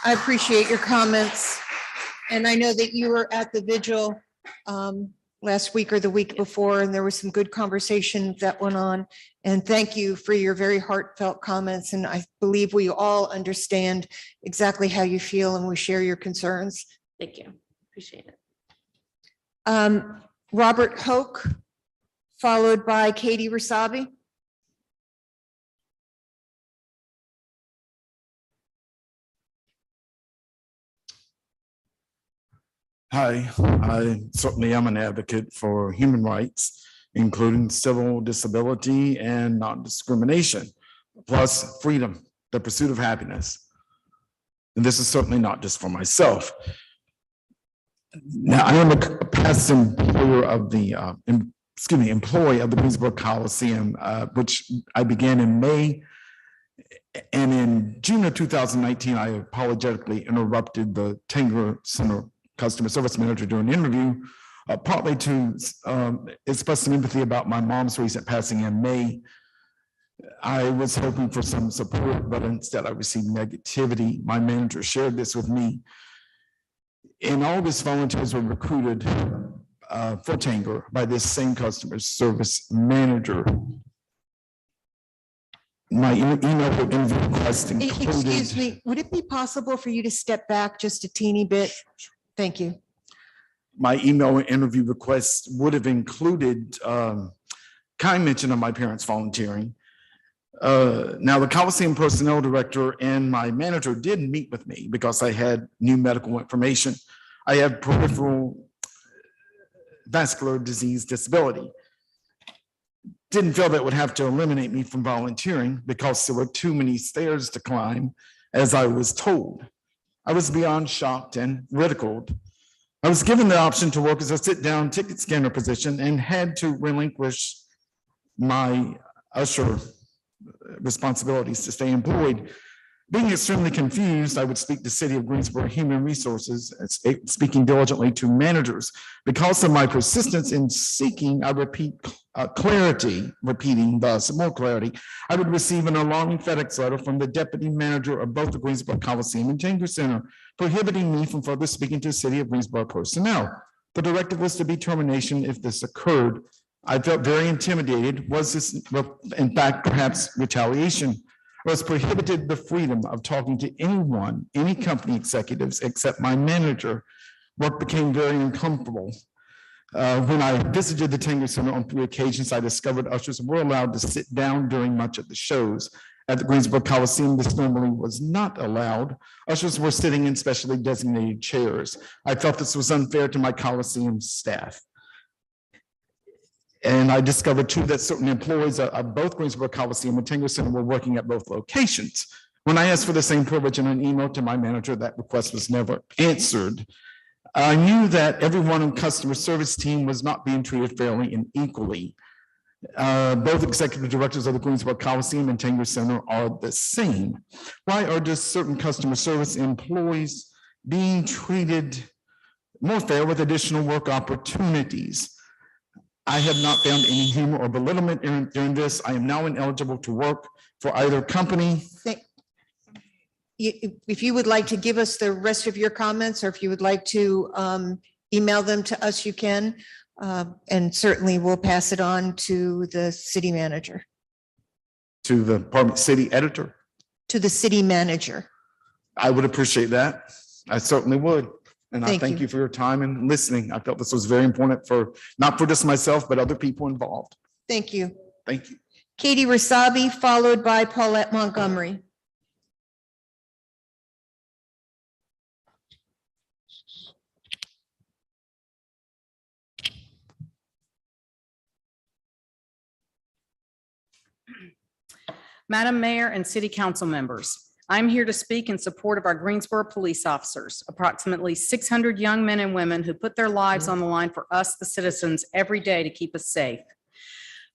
I appreciate your comments. And I know that you were at the vigil last week or the week before, and there was some good conversation that went on. And thank you for your very heartfelt comments. And I believe we all understand exactly how you feel and we share your concerns. Thank you. Appreciate it. Robert Hoke, followed by Katie Rasabi. Hi, I certainly am an advocate for human rights, including civil disability and non-discrimination, plus freedom, the pursuit of happiness. And this is certainly not just for myself. Now, I am a past employer of the, employee of the Greensboro Coliseum, which I began in May. And in June of 2019, I apologetically interrupted the Tanger Center customer service manager during an interview, partly to express some empathy about my mom's recent passing in May. I was hoping for some support, but instead I received negativity. My manager shared this with me. In August, volunteers were recruited for Tanger by this same customer service manager. My email interview request included— Excuse me, would it be possible for you to step back just a teeny bit? Thank you. My email interview request would have included kind mention of my parents volunteering. Now, the Coliseum personnel director and my manager did meet with me because I had new medical information. I have peripheral vascular disease disability. Didn't feel that would have to eliminate me from volunteering because there were too many stairs to climb, as I was told. I was beyond shocked and ridiculed. I was given the option to work as a sit-down ticket scanner position and had to relinquish my usher responsibilities to stay employed. Being extremely confused, I would speak to City of Greensboro Human Resources, speaking diligently to managers. Because of my persistence in seeking, I repeat, repeating thus more clarity, I would receive an alarming FedEx letter from the deputy manager of both the Greensboro Coliseum and Tanger Center, prohibiting me from further speaking to City of Greensboro personnel. The directive was to be termination if this occurred. I felt very intimidated. Was this, in fact, perhaps retaliation? I was prohibited the freedom of talking to anyone, any company executives, except my manager. Work became very uncomfortable. When I visited the Tanger Center on 3 occasions, I discovered ushers were allowed to sit down during much of the shows. At the Greensboro Coliseum, this normally was not allowed. Ushers were sitting in specially designated chairs. I felt this was unfair to my Coliseum staff. And I discovered too that certain employees of both Greensboro Coliseum and Tanger Center were working at both locations. When I asked for the same privilege in an email to my manager, that request was never answered. I knew that everyone on customer service team was not being treated fairly and equally. Both executive directors of the Greensboro Coliseum and Tanger Center are the same. Why are just certain customer service employees being treated more fair with additional work opportunities? I have not found any humor or belittlement during this. I am now ineligible to work for either company. If you would like to give us the rest of your comments, or if you would like to email them to us, you can. And certainly we'll pass it on to the city manager. To the department city editor? To the city manager. I would appreciate that. I certainly would. And I Thank thank you. you for your time and listening. I felt this was very important for, not for just myself, but other people involved. Thank you. Thank you. Katie Rasabi, followed by Paulette Montgomery. Madam Mayor and City Council members, I'm here to speak in support of our Greensboro police officers, approximately 600 young men and women who put their lives on the line for us, the citizens, every day to keep us safe.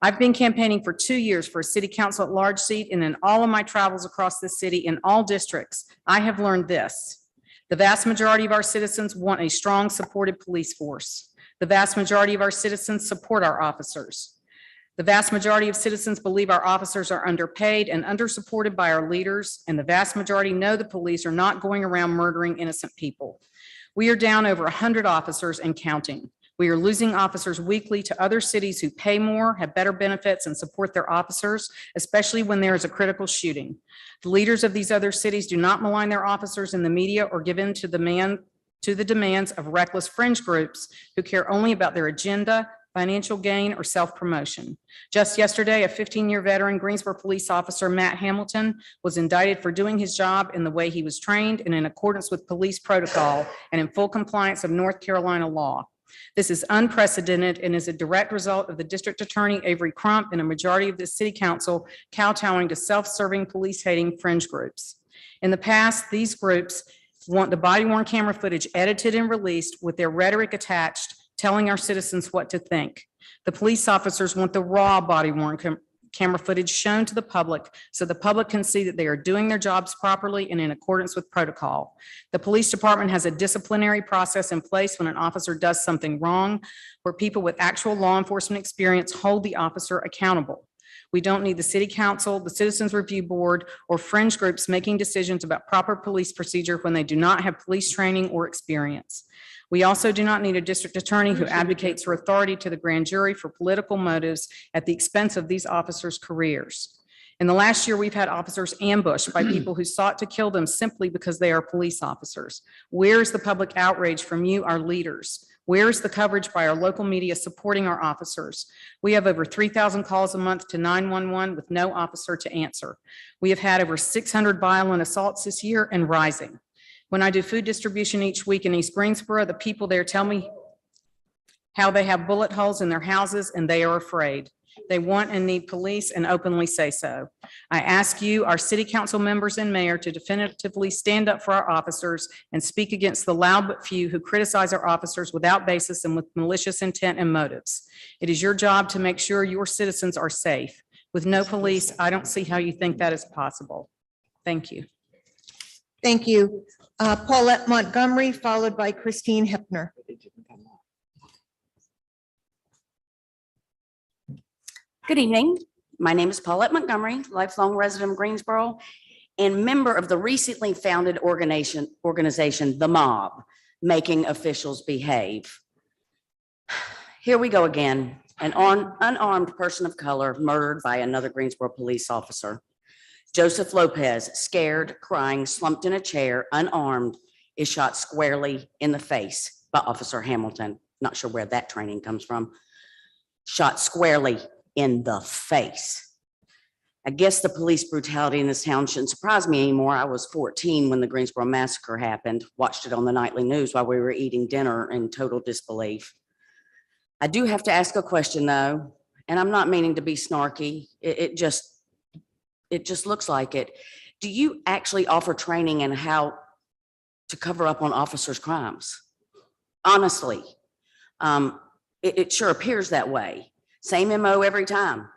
I've been campaigning for 2 years for a city council at large seat, and in all of my travels across the city in all districts, I have learned this. The vast majority of our citizens want a strong, supported police force. The vast majority of our citizens support our officers. The vast majority of citizens believe our officers are underpaid and undersupported by our leaders, and the vast majority know the police are not going around murdering innocent people. We are down over 100 officers and counting. We are losing officers weekly to other cities who pay more, have better benefits, and support their officers, especially when there is a critical shooting. The leaders of these other cities do not malign their officers in the media or give in to the demands of reckless fringe groups who care only about their agenda, financial gain, or self-promotion. Just yesterday, a 15-year veteran Greensboro police officer, Matt Hamilton, was indicted for doing his job in the way he was trained and in accordance with police protocol and in full compliance of North Carolina law. This is unprecedented and is a direct result of the district attorney Avery Crump and a majority of the city council kowtowing to self-serving, police-hating fringe groups. In the past, these groups want the body-worn camera footage edited and released with their rhetoric attached, telling our citizens what to think. The police officers want the raw body-worn camera footage shown to the public so the public can see that they are doing their jobs properly and in accordance with protocol. The police department has a disciplinary process in place when an officer does something wrong, where people with actual law enforcement experience hold the officer accountable. We don't need the city council, the Citizens Review Board, or fringe groups making decisions about proper police procedure when they do not have police training or experience. We also do not need a district attorney who advocates for authority to the grand jury for political motives at the expense of these officers' careers. In the last year, we've had officers ambushed by people who sought to kill them simply because they are police officers. Where's the public outrage from you, our leaders? Where's the coverage by our local media supporting our officers? We have over 3,000 calls a month to 911 with no officer to answer. We have had over 600 violent assaults this year and rising. When I do food distribution each week in East Greensboro, the people there tell me how they have bullet holes in their houses and they are afraid. They want and need police and openly say so. I ask you, our city council members and mayor, to definitively stand up for our officers and speak against the loud but few who criticize our officers without basis and with malicious intent and motives. It is your job to make sure your citizens are safe. With no police, I don't see how you think that is possible. Thank you. Thank you. Paulette Montgomery, followed by Christine Hepner. Good evening. My name is Paulette Montgomery, lifelong resident of Greensboro and member of the recently founded organization, The Mob, Making Officials Behave. Here we go again. An unarmed person of color murdered by another Greensboro police officer. Joseph Lopez, scared, crying, slumped in a chair, unarmed, is shot squarely in the face by Officer Hamilton. Not sure where that training comes from. Shot squarely in the face. I guess the police brutality in this town shouldn't surprise me anymore. I was 14 when the Greensboro massacre happened, watched it on the nightly news while we were eating dinner in total disbelief. I do have to ask a question though, and I'm not meaning to be snarky. It just looks like it. Do you actually offer training in how to cover up on officers' crimes? Honestly, it sure appears that way. Same MO every time.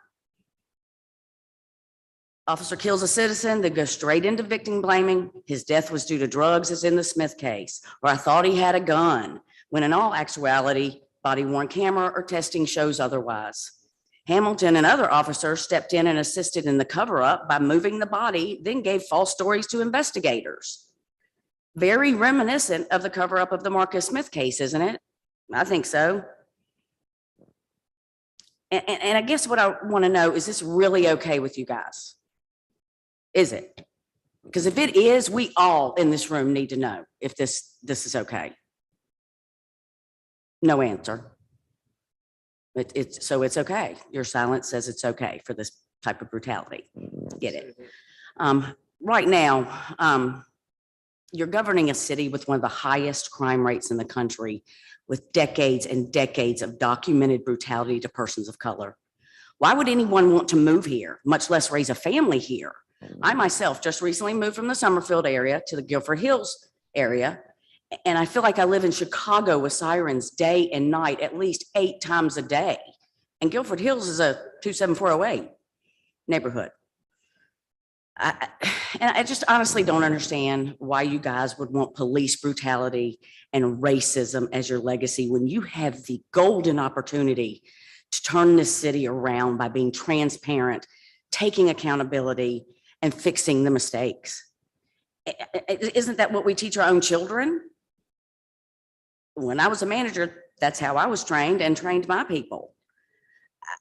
Officer kills a citizen, they go straight into victim blaming. His death was due to drugs, as in the Smith case, or I thought he had a gun, when in all actuality, body-worn camera or testing shows otherwise. Hamilton and other officers stepped in and assisted in the cover-up by moving the body, then gave false stories to investigators. Very reminiscent of the cover-up of the Marcus Smith case, isn't it? I think so. And I guess what I want to know, is this really okay with you guys? Is it? Because if it is, we all in this room need to know if this is okay. No answer. So it's okay. Your silence says it's okay for this type of brutality. Get it? Right now, you're governing a city with one of the highest crime rates in the country, with decades and decades of documented brutality to persons of color. Why would anyone want to move here, much less raise a family here? I myself just recently moved from the Summerfield area to the Guilford Hills area, and I feel like I live in Chicago with sirens day and night, at least 8 times a day. And Guilford Hills is a 27408 neighborhood. And I just honestly don't understand why you guys would want police brutality and racism as your legacy when you have the golden opportunity to turn this city around by being transparent, taking accountability, and fixing the mistakes. Isn't that what we teach our own children? When I was a manager, that's how I was trained and trained my people.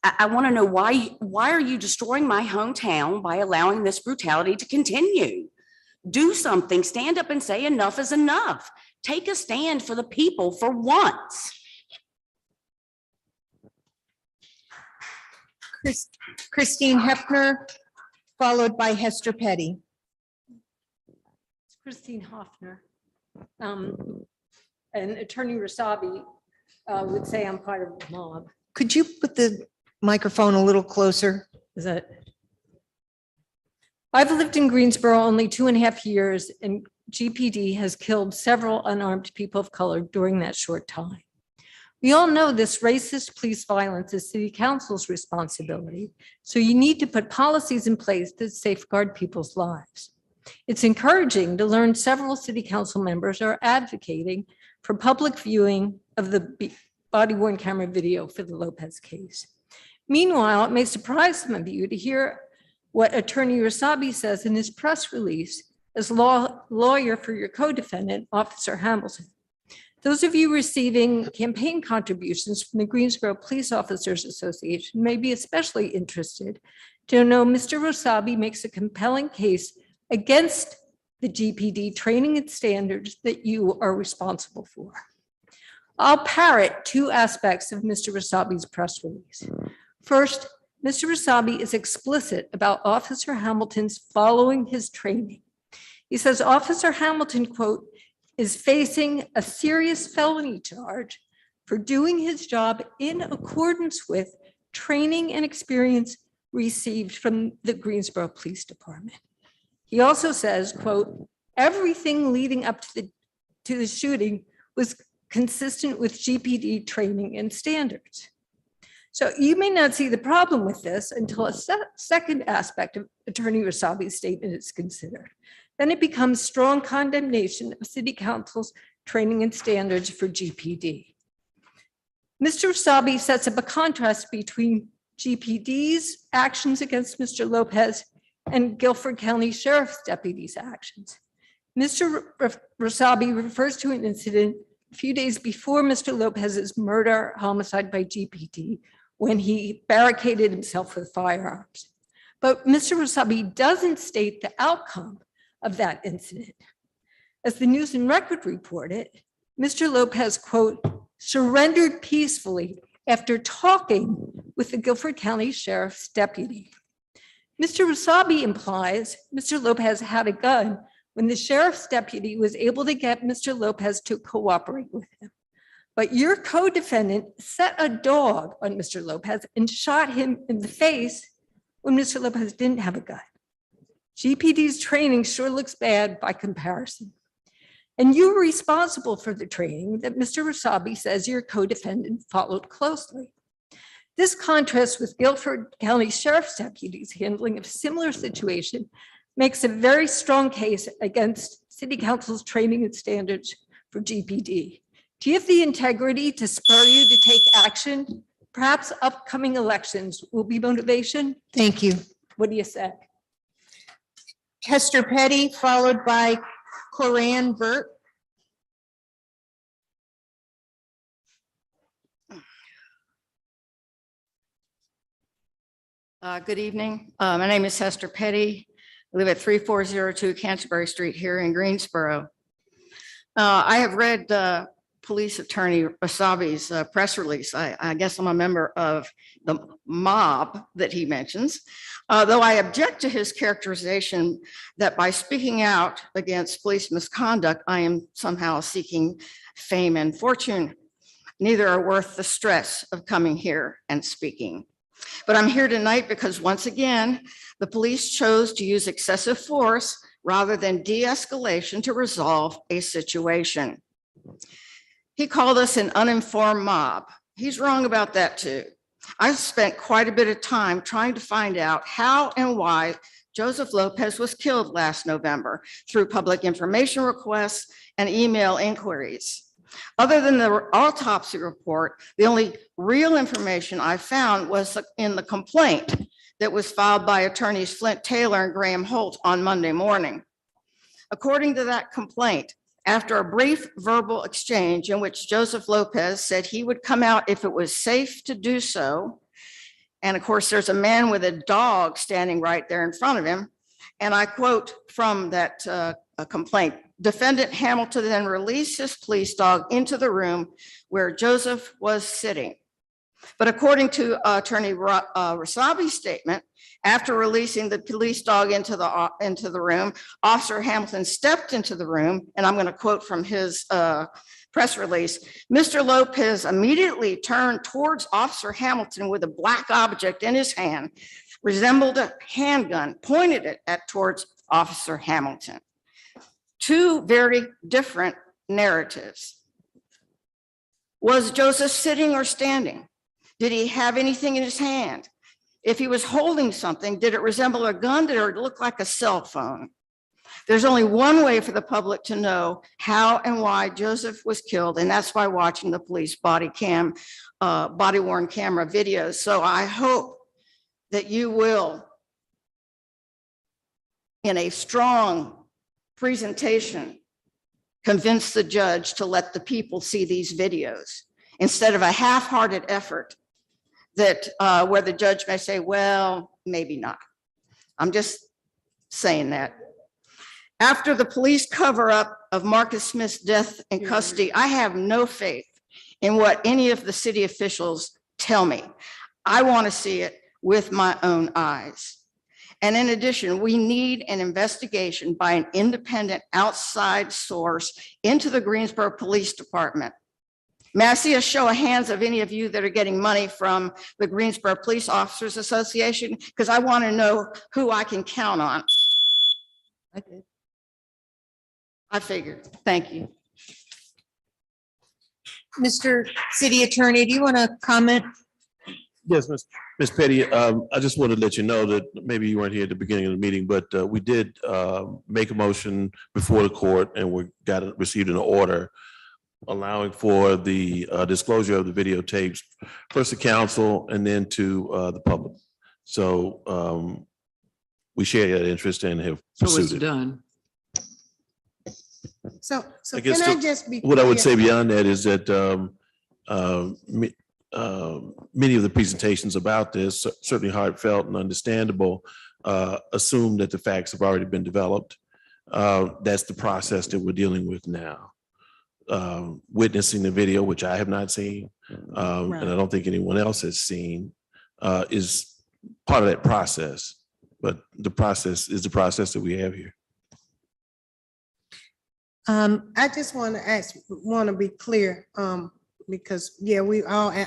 I want to know why are you destroying my hometown by allowing this brutality to continue? Do something, stand up and say enough is enough. Take a stand for the people for once. Christine Hefner, followed by Hester Petty. Christine Hoffner. And Attorney Rasabi would say I'm part of the mob. Could you put the microphone a little closer? Is that? I've lived in Greensboro only 2.5 years, and GPD has killed several unarmed people of color during that short time. We all know this racist police violence is city council's responsibility, so you need to put policies in place that safeguard people's lives. It's encouraging to learn several city council members are advocating for public viewing of the body-worn camera video for the Lopez case. Meanwhile, it may surprise some of you to hear what Attorney Rasabi says in his press release as lawyer for your co-defendant, Officer Hamilton. Those of you receiving campaign contributions from the Greensboro Police Officers Association may be especially interested to know Mr. Rasabi makes a compelling case against the GPD training and standards that you are responsible for. I'll parrot 2 aspects of Mr. Rasabi's press release. First, Mr. Rasabi is explicit about Officer Hamilton's following his training. He says Officer Hamilton, quote, is facing a serious felony charge for doing his job in accordance with training and experience received from the Greensboro Police Department. He also says, quote, everything leading up to the shooting was consistent with GPD training and standards. So you may not see the problem with this until a second aspect of Attorney Rasabi's statement is considered. Then it becomes strong condemnation of City Council's training and standards for GPD. Mr. Rasabi sets up a contrast between GPD's actions against Mr. Lopez and Guilford County Sheriff's deputies' actions. Mr. Rasabi refers to an incident a few days before Mr. Lopez's murder homicide by GPD when he barricaded himself with firearms. But Mr. Rasabi doesn't state the outcome of that incident. As the News and Record reported, Mr. Lopez, quote, surrendered peacefully after talking with the Guilford County Sheriff's deputy. Mr. Rasabi implies Mr. Lopez had a gun when the sheriff's deputy was able to get Mr. Lopez to cooperate with him. But your co-defendant set a dog on Mr. Lopez and shot him in the face when Mr. Lopez didn't have a gun. GPD's training sure looks bad by comparison. And you were responsible for the training that Mr. Rasabi says your co-defendant followed closely. This contrasts with Guilford County Sheriff's deputies' handling of a similar situation makes a very strong case against City Council's training and standards for GPD. Do you have the integrity to spur you to take action? Perhaps upcoming elections will be motivation? Thank you. What do you say? Hester Petty, followed by Coran Burt. Good evening. My name is Hester Petty. I live at 3402 Canterbury Street here in Greensboro. I have read Police Attorney Rasabi's press release. I guess I'm a member of the mob that he mentions, though I object to his characterization that by speaking out against police misconduct, I am somehow seeking fame and fortune. Neither are worth the stress of coming here and speaking. But I'm here tonight because once again, the police chose to use excessive force rather than de-escalation to resolve a situation. He called us an uninformed mob. He's wrong about that too. I've spent quite a bit of time trying to find out how and why Joseph Lopez was killed last November through public information requests and email inquiries. Other than the autopsy report, the only real information I found was in the complaint that was filed by attorneys Flint Taylor and Graham Holt on Monday morning. According to that complaint, after a brief verbal exchange in which Joseph Lopez said he would come out if it was safe to do so, and of course, there's a man with a dog standing right there in front of him, and I quote from that complaint, defendant Hamilton then released his police dog into the room where Joseph was sitting. But according to Attorney Rasabi's statement, after releasing the police dog into the room, Officer Hamilton stepped into the room, and I'm going to quote from his press release, Mr. Lopez immediately turned towards Officer Hamilton with a black object in his hand, resembled a handgun, pointed it towards Officer Hamilton. Two very different narratives. Was Joseph sitting or standing? Did he have anything in his hand? If he was holding something, did it resemble a gun? Did it look like a cell phone? There's only one way for the public to know how and why Joseph was killed, and that's by watching the police body worn camera videos. So I hope that you will, in a strong presentation, convince the judge to let the people see these videos instead of a half-hearted effort that where the judge may say, well, maybe not. I'm just saying that. After the police cover-up of Marcus Smith's death in custody, I have no faith in what any of the city officials tell me. I want to see it with my own eyes. And in addition, we need an investigation by an independent outside source into the Greensboro Police Department. May I see a show of hands of any of you that are getting money from the Greensboro Police Officers Association? Because I want to know who I can count on. I did. I figured. Thank you. Mr. City Attorney, do you want to comment? Yes, Ms. Petty, I just wanted to let you know that maybe you weren't here at the beginning of the meeting, but we did make a motion before the court and we received an order allowing for the disclosure of the videotapes, first to council and then to the public. So we share that interest and have So it's pursued it. done. So I can guess I just be What I would clear? say beyond that is that many of the presentations about this, certainly heartfelt and understandable, assume that the facts have already been developed. That's the process that we're dealing with now. Witnessing the video, which I have not seen, and I don't think anyone else has seen, is part of that process. But the process is the process that we have here. I just want to be clear, because yeah,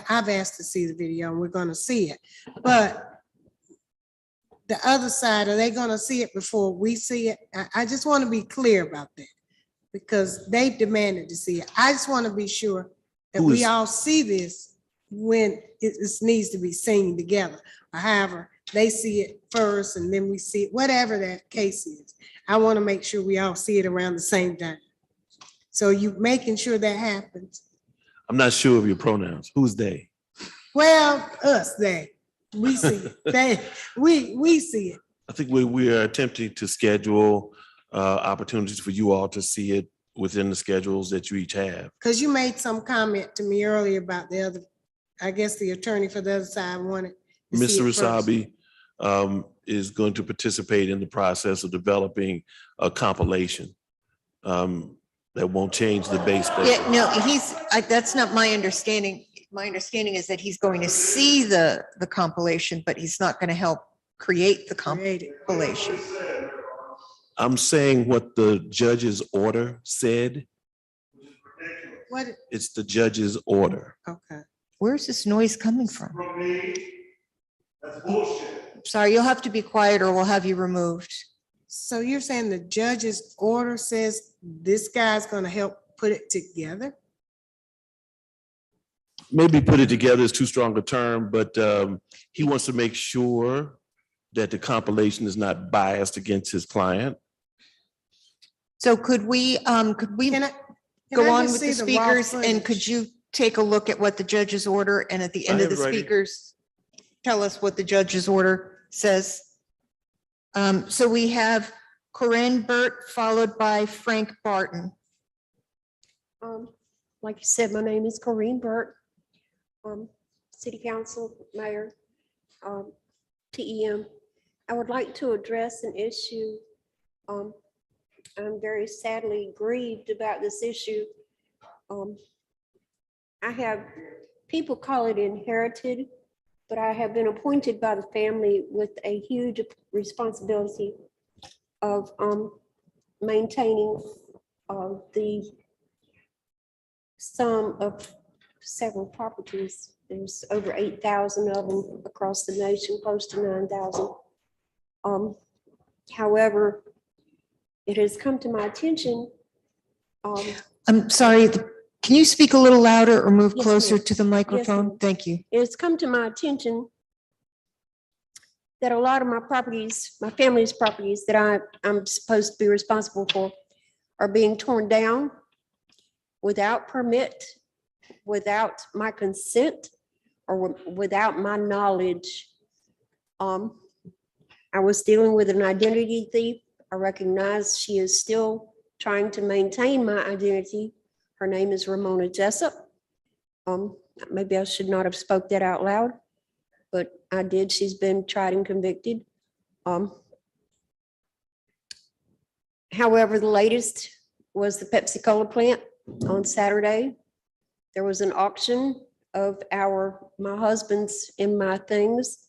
I've asked to see the video and we're going to see it. But the other side, are they going to see it before we see it? I just want to be clear about that because they demanded to see it. I just want to be sure that we all see this when it needs to be seen together. Or however, they see it first and then we see it, whatever that case is. I want to make sure we all see it around the same time. So you making sure that happens? I'm not sure of your pronouns. Who's they? Well, us, they, we see it. We see it. I think we are attempting to schedule opportunities for you all to see it within the schedules that you each have. Because you made some comment to me earlier about the other, I guess the attorney for the other side wanted to see Mr. it first. Rasabi is going to participate in the process of developing a compilation that won't change the base. Yeah, no, that's not my understanding. My understanding is that he's going to see the compilation, but he's not going to help create the compilation. I'm saying what the judge's order said. What, It's the judge's order. okay. Where's this noise coming from? Sorry, you'll have to be quiet or we'll have you removed. So you're saying the judge's order says this guy's gonna help put it together? Maybe put it together is too strong a term, but he wants to make sure that the compilation is not biased against his client. So could we, Can I, Can I go on just with see the the raw speakers and could footage? you take a look at what the judge's order and at the end I of the have it ready. speakers, tell us what the judge's order says? So we have Corinne Burt followed by Frank Barton. Like you said, my name is Corrine Burt, City Council, Mayor, TEM. I would like to address an issue. I'm very sadly grieved about this issue. I have, people call it inherited, but I have been appointed by the family with a huge responsibility of maintaining the sum of several properties. There's over 8,000 of them across the nation, close to 9,000. However, it has come to my attention. I'm sorry, can you speak a little louder or move Yes, closer ma'am. to the microphone? ma'am. Thank you. It's come to my attention that a lot of my properties, my family's properties that I'm supposed to be responsible for are being torn down without permit, without my consent, or without my knowledge. I was dealing with an identity thief. I recognize she is still trying to maintain my identity. Her name is Ramona Jessup. Maybe I should not have spoke that out loud, but I did. She's been tried and convicted. However, the latest was the Pepsi-Cola plant on Saturday. There was an auction of my husband's and my things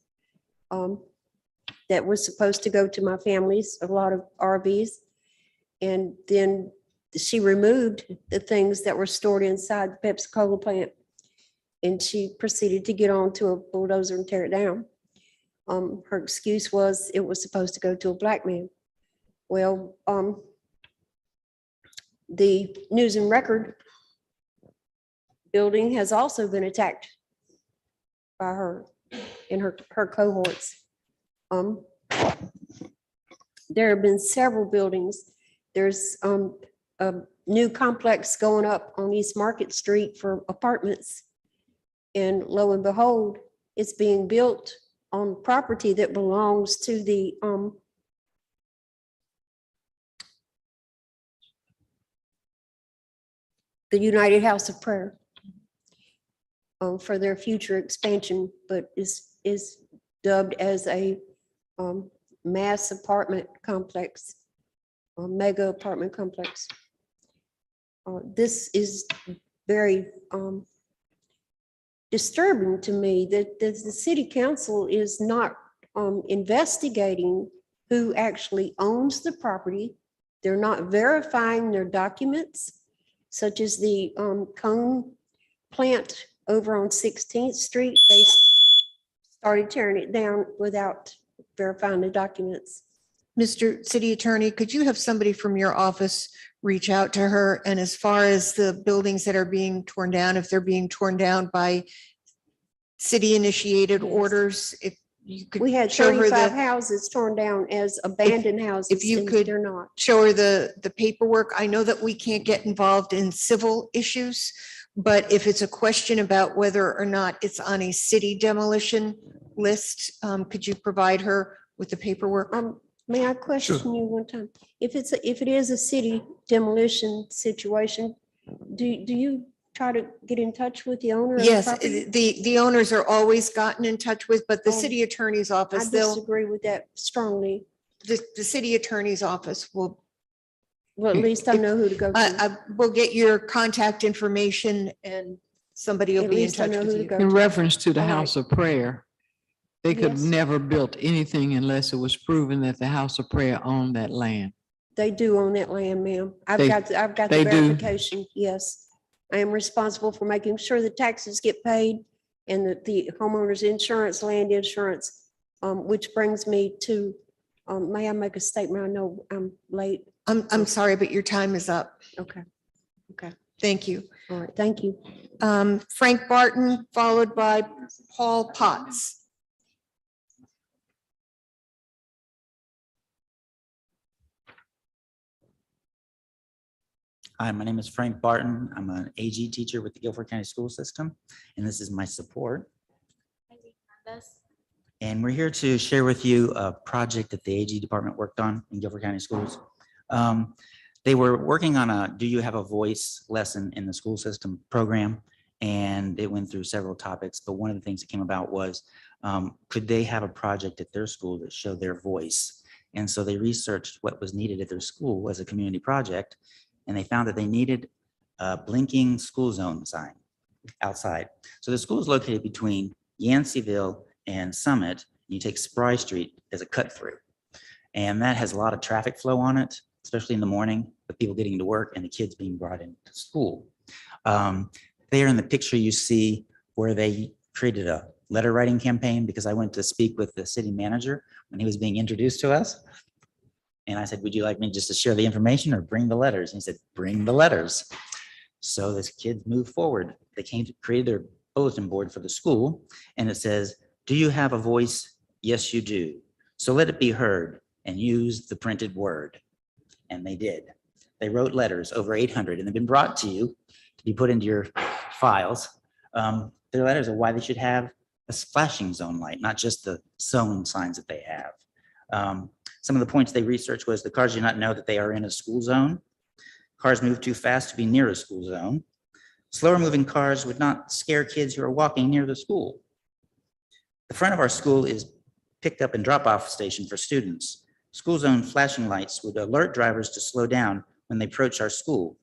that was supposed to go to my family's, a lot of RVs. And then she removed the things that were stored inside the Pepsi-Cola plant. And she proceeded to get onto a bulldozer and tear it down. Her excuse was it was supposed to go to a black man. Well, the News and Record building has also been attacked by her and her cohorts. There have been several buildings. There's a new complex going up on East Market Street for apartments. And lo and behold, it's being built on property that belongs to the United House of Prayer for their future expansion, but is dubbed as a mass apartment complex, a mega apartment complex. This is very disturbing to me that the city council is not investigating who actually owns the property. They're not verifying their documents, such as the cone plant over on 16th Street. They started tearing it down without verifying the documents. Mr. City Attorney, could you have somebody from your office reach out to her? And as far as the buildings that are being torn down, if they're being torn down by city initiated Yes. orders, if you could We had show her 35 the, houses torn down as abandoned houses. if you and could They're not. show her the paperwork. I know that we can't get involved in civil issues, but if it's a question about whether or not it's on a city demolition list, could you provide her with the paperwork? May I question you one time? If it is a city demolition situation, do you try to get in touch with the owner of the Yes, property? the owners are always gotten in touch with, but the Oh, city attorney's I office, they'll, disagree with that strongly. the city attorney's office will, Well, at least I know who to go to. I will get your contact information and somebody will At be in least I touch know with who to you. go In to. reference to the All right. house of prayer, they could have Yes. never built anything unless it was proven that the house of prayer owned that land. They do own that land, ma'am. I've They- got the they do. verification, yes. I am responsible for making sure the taxes get paid and that the homeowner's insurance, land insurance, which brings me to, may I make a statement? I know I'm late. I'm sorry, but your time is up. Okay, Thank you. all right, thank you. Frank Barton, followed by Paul Potts. Hi, my name is Frank Barton. I'm an AG teacher with the Guilford County School System, and this is my support. And we're here to share with you a project that the AG department worked on in Guilford County Schools. They were working on a Do You Have a Voice lesson in the school system program, and it went through several topics, but one of the things that came about was, could they have a project at their school that showed their voice? And so they researched what was needed at their school as a community project, and they found that they needed a blinking school zone sign outside. So the school is located between Yanceyville and Summit. You take Spry Street as a cut through. And that has a lot of traffic flow on it, especially in the morning with people getting to work and the kids being brought into school. There in the picture you see where they created a letter writing campaign, because I went to speak with the city manager when he was being introduced to us. And I said, would you like me just to share the information or bring the letters? And he said, bring the letters. So this kids moved forward. They came to create their bulletin board for the school, and it says, do you have a voice? Yes, you do. So let it be heard and use the printed word. And they did. They wrote letters, over 800, and they've been brought to you to be put into your files. Their letters are why they should have a flashing zone light, not just the zone signs that they have. Some of the points they researched was the cars do not know that they are in a school zone. Cars move too fast to be near a school zone. Slower moving cars would not scare kids who are walking near the school. The front of our school is picked up and drop off station for students. School zone flashing lights would alert drivers to slow down when they approach our school.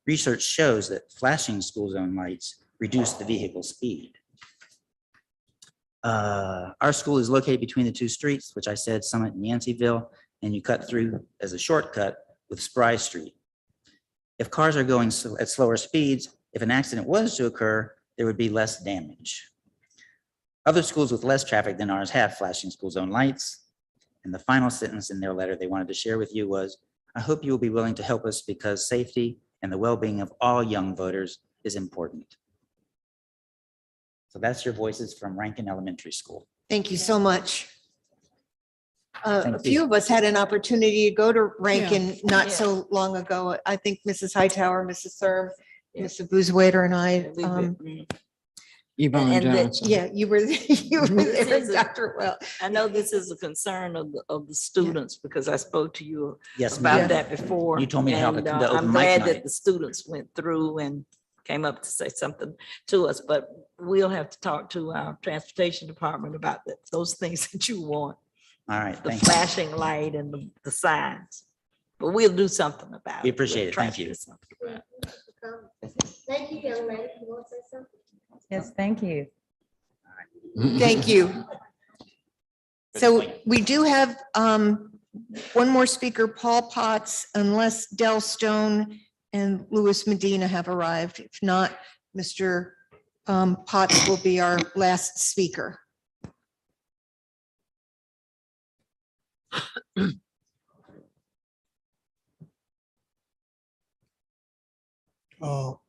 Research shows that flashing school zone lights reduce the vehicle speed. Our school is located between the two streets, which I said, Summit and Yanceyville, and you cut through as a shortcut with Spry Street. If cars are going at slower speeds, if an accident was to occur, there would be less damage. Other schools with less traffic than ours have flashing school zone lights. And the final sentence in their letter they wanted to share with you was, I hope you will be willing to help us because safety and the well-being of all young voters is important. So that's your voices from Rankin Elementary School. Thank you so much. A Thank few you. of us had an opportunity to go to Rankin not so long ago. I think Mrs. Hightower, Mrs. Thurm, Mrs. Boozwaiter and I. Yvonne Johnson. Yeah, you were there, is a- Dr. Well. I know this is a concern of the students because I spoke to you Yes, about ma'am. that before. You told me to have and, the open I'm mic glad night. that the students went through and came up to say something to us, but we'll have to talk to our transportation department about those things that you want, All right, the thank you. flashing light and the signs. But we'll do something about it. We appreciate it. We'll try Thank to you. do something about it. Thank you, young lady. You want to say something? Yes, thank you. Thank you. So we do have one more speaker, Paul Potts, unless Del Stone and Louis Medina have arrived. If not, Mr. Potts will be our last speaker.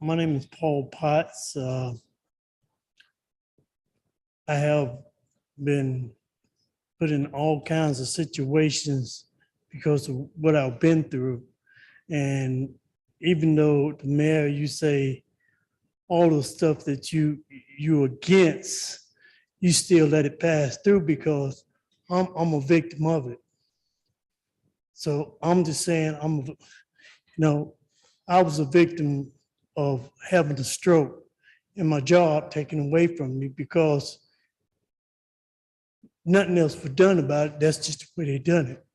My name is Paul Potts. I have been put in all kinds of situations because of what I've been through. And even though the mayor, you say all the stuff that you're against, you still let it pass through because I'm a victim of it. So I'm just saying, I was a victim of having a stroke and my job taken away from me because nothing else was done about it. That's just the way they done it.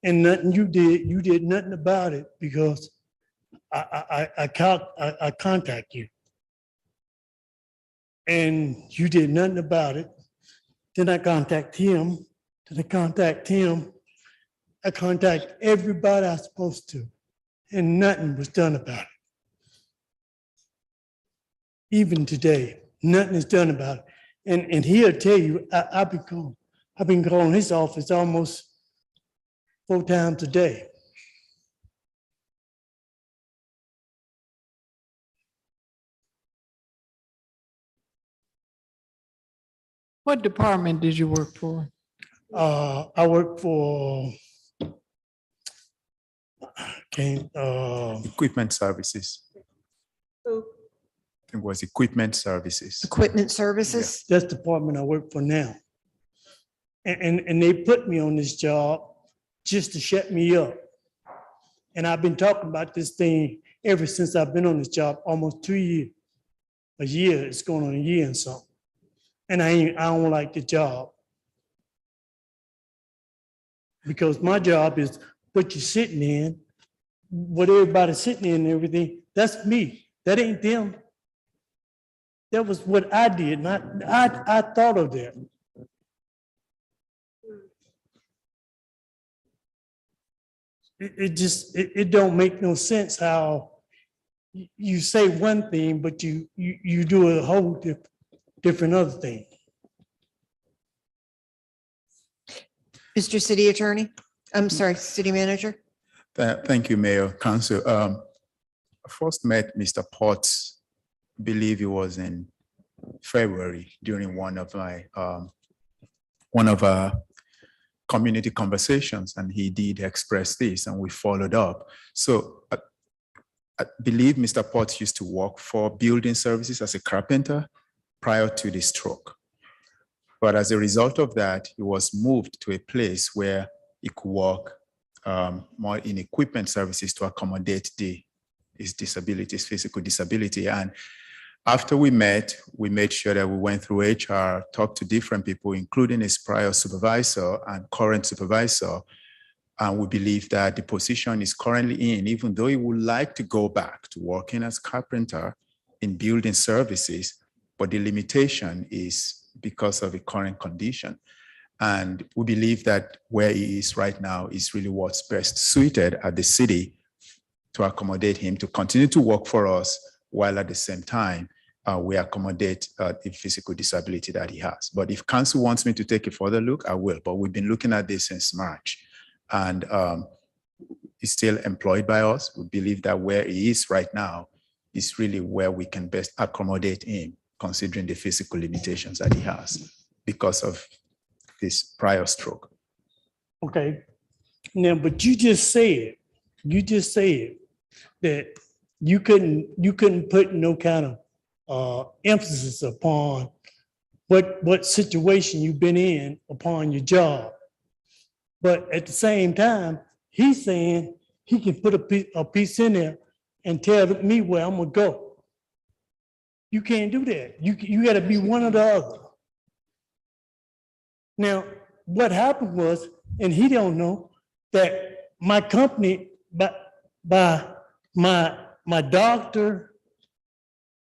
And nothing you did nothing about it because I contact you. And you did nothing about it. Then I contact him. Then I contact him. I contact everybody I'm supposed to. And nothing was done about it. Even today, nothing is done about it. And he'll tell you, I've been calling his office almost 4 times a day. What department did you work for? I work for Came, Equipment services. It was equipment services. Equipment services? that's the department I work for now. And they put me on this job just to shut me up. And I've been talking about this thing ever since I've been on this job, almost 2 years. A year, it's going on a year and something. And I don't like the job. Because my job is what you're sitting in, what everybody's sitting in and everything, that's me. That ain't them. That was what I did, not, I thought of that. It don't make no sense how you say one thing, but you do a whole different other thing. Mr. City Attorney, I'm sorry, City Manager. Thank you, Mayor, Council. I first met Mr. Potts, I believe it was in February during one of our community conversations, and he did express this, and we followed up. So I believe Mr. Potts used to work for building services as a carpenter prior to the stroke. But as a result of that, he was moved to a place where he could work more in equipment services to accommodate his disability, his physical disability. And after we met, we made sure that we went through HR, talked to different people, including his prior supervisor and current supervisor. And we believe that the position is currently in, even though he would like to go back to working as carpenter in building services, but the limitation is because of the current condition. And we believe that where he is right now is really what's best suited at the city to accommodate him to continue to work for us, while at the same time, we accommodate the physical disability that he has. But if council wants me to take a further look, I will. But we've been looking at this since March. And he's still employed by us. We believe that where he is right now is really where we can best accommodate him, considering the physical limitations that he has because of this prior stroke. Okay. Now, but you just said that you couldn't put no kind of emphasis upon what situation you've been in upon your job. But at the same time, he's saying he can put a piece in there and tell me where I'm gonna go. You can't do that. You gotta be one or the other. Now, what happened was, and he don't know, that my company, by my doctor,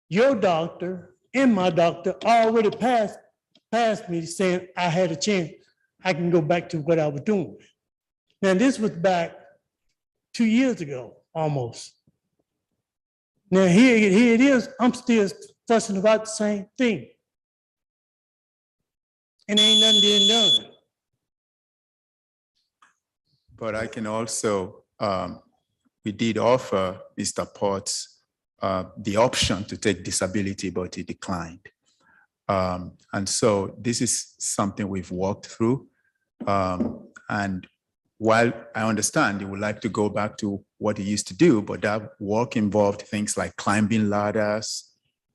your doctor, and my doctor already passed me saying I had a chance. I can go back to what I was doing. Now, this was back 2 years ago, almost. Now, here it is, I'm still fussing about the same thing. And ain't nothing being done. But I can also, we did offer Mr. Potts the option to take disability, but he declined. And so this is something we've walked through. And while I understand he would like to go back to what he used to do, but that work involved things like climbing ladders,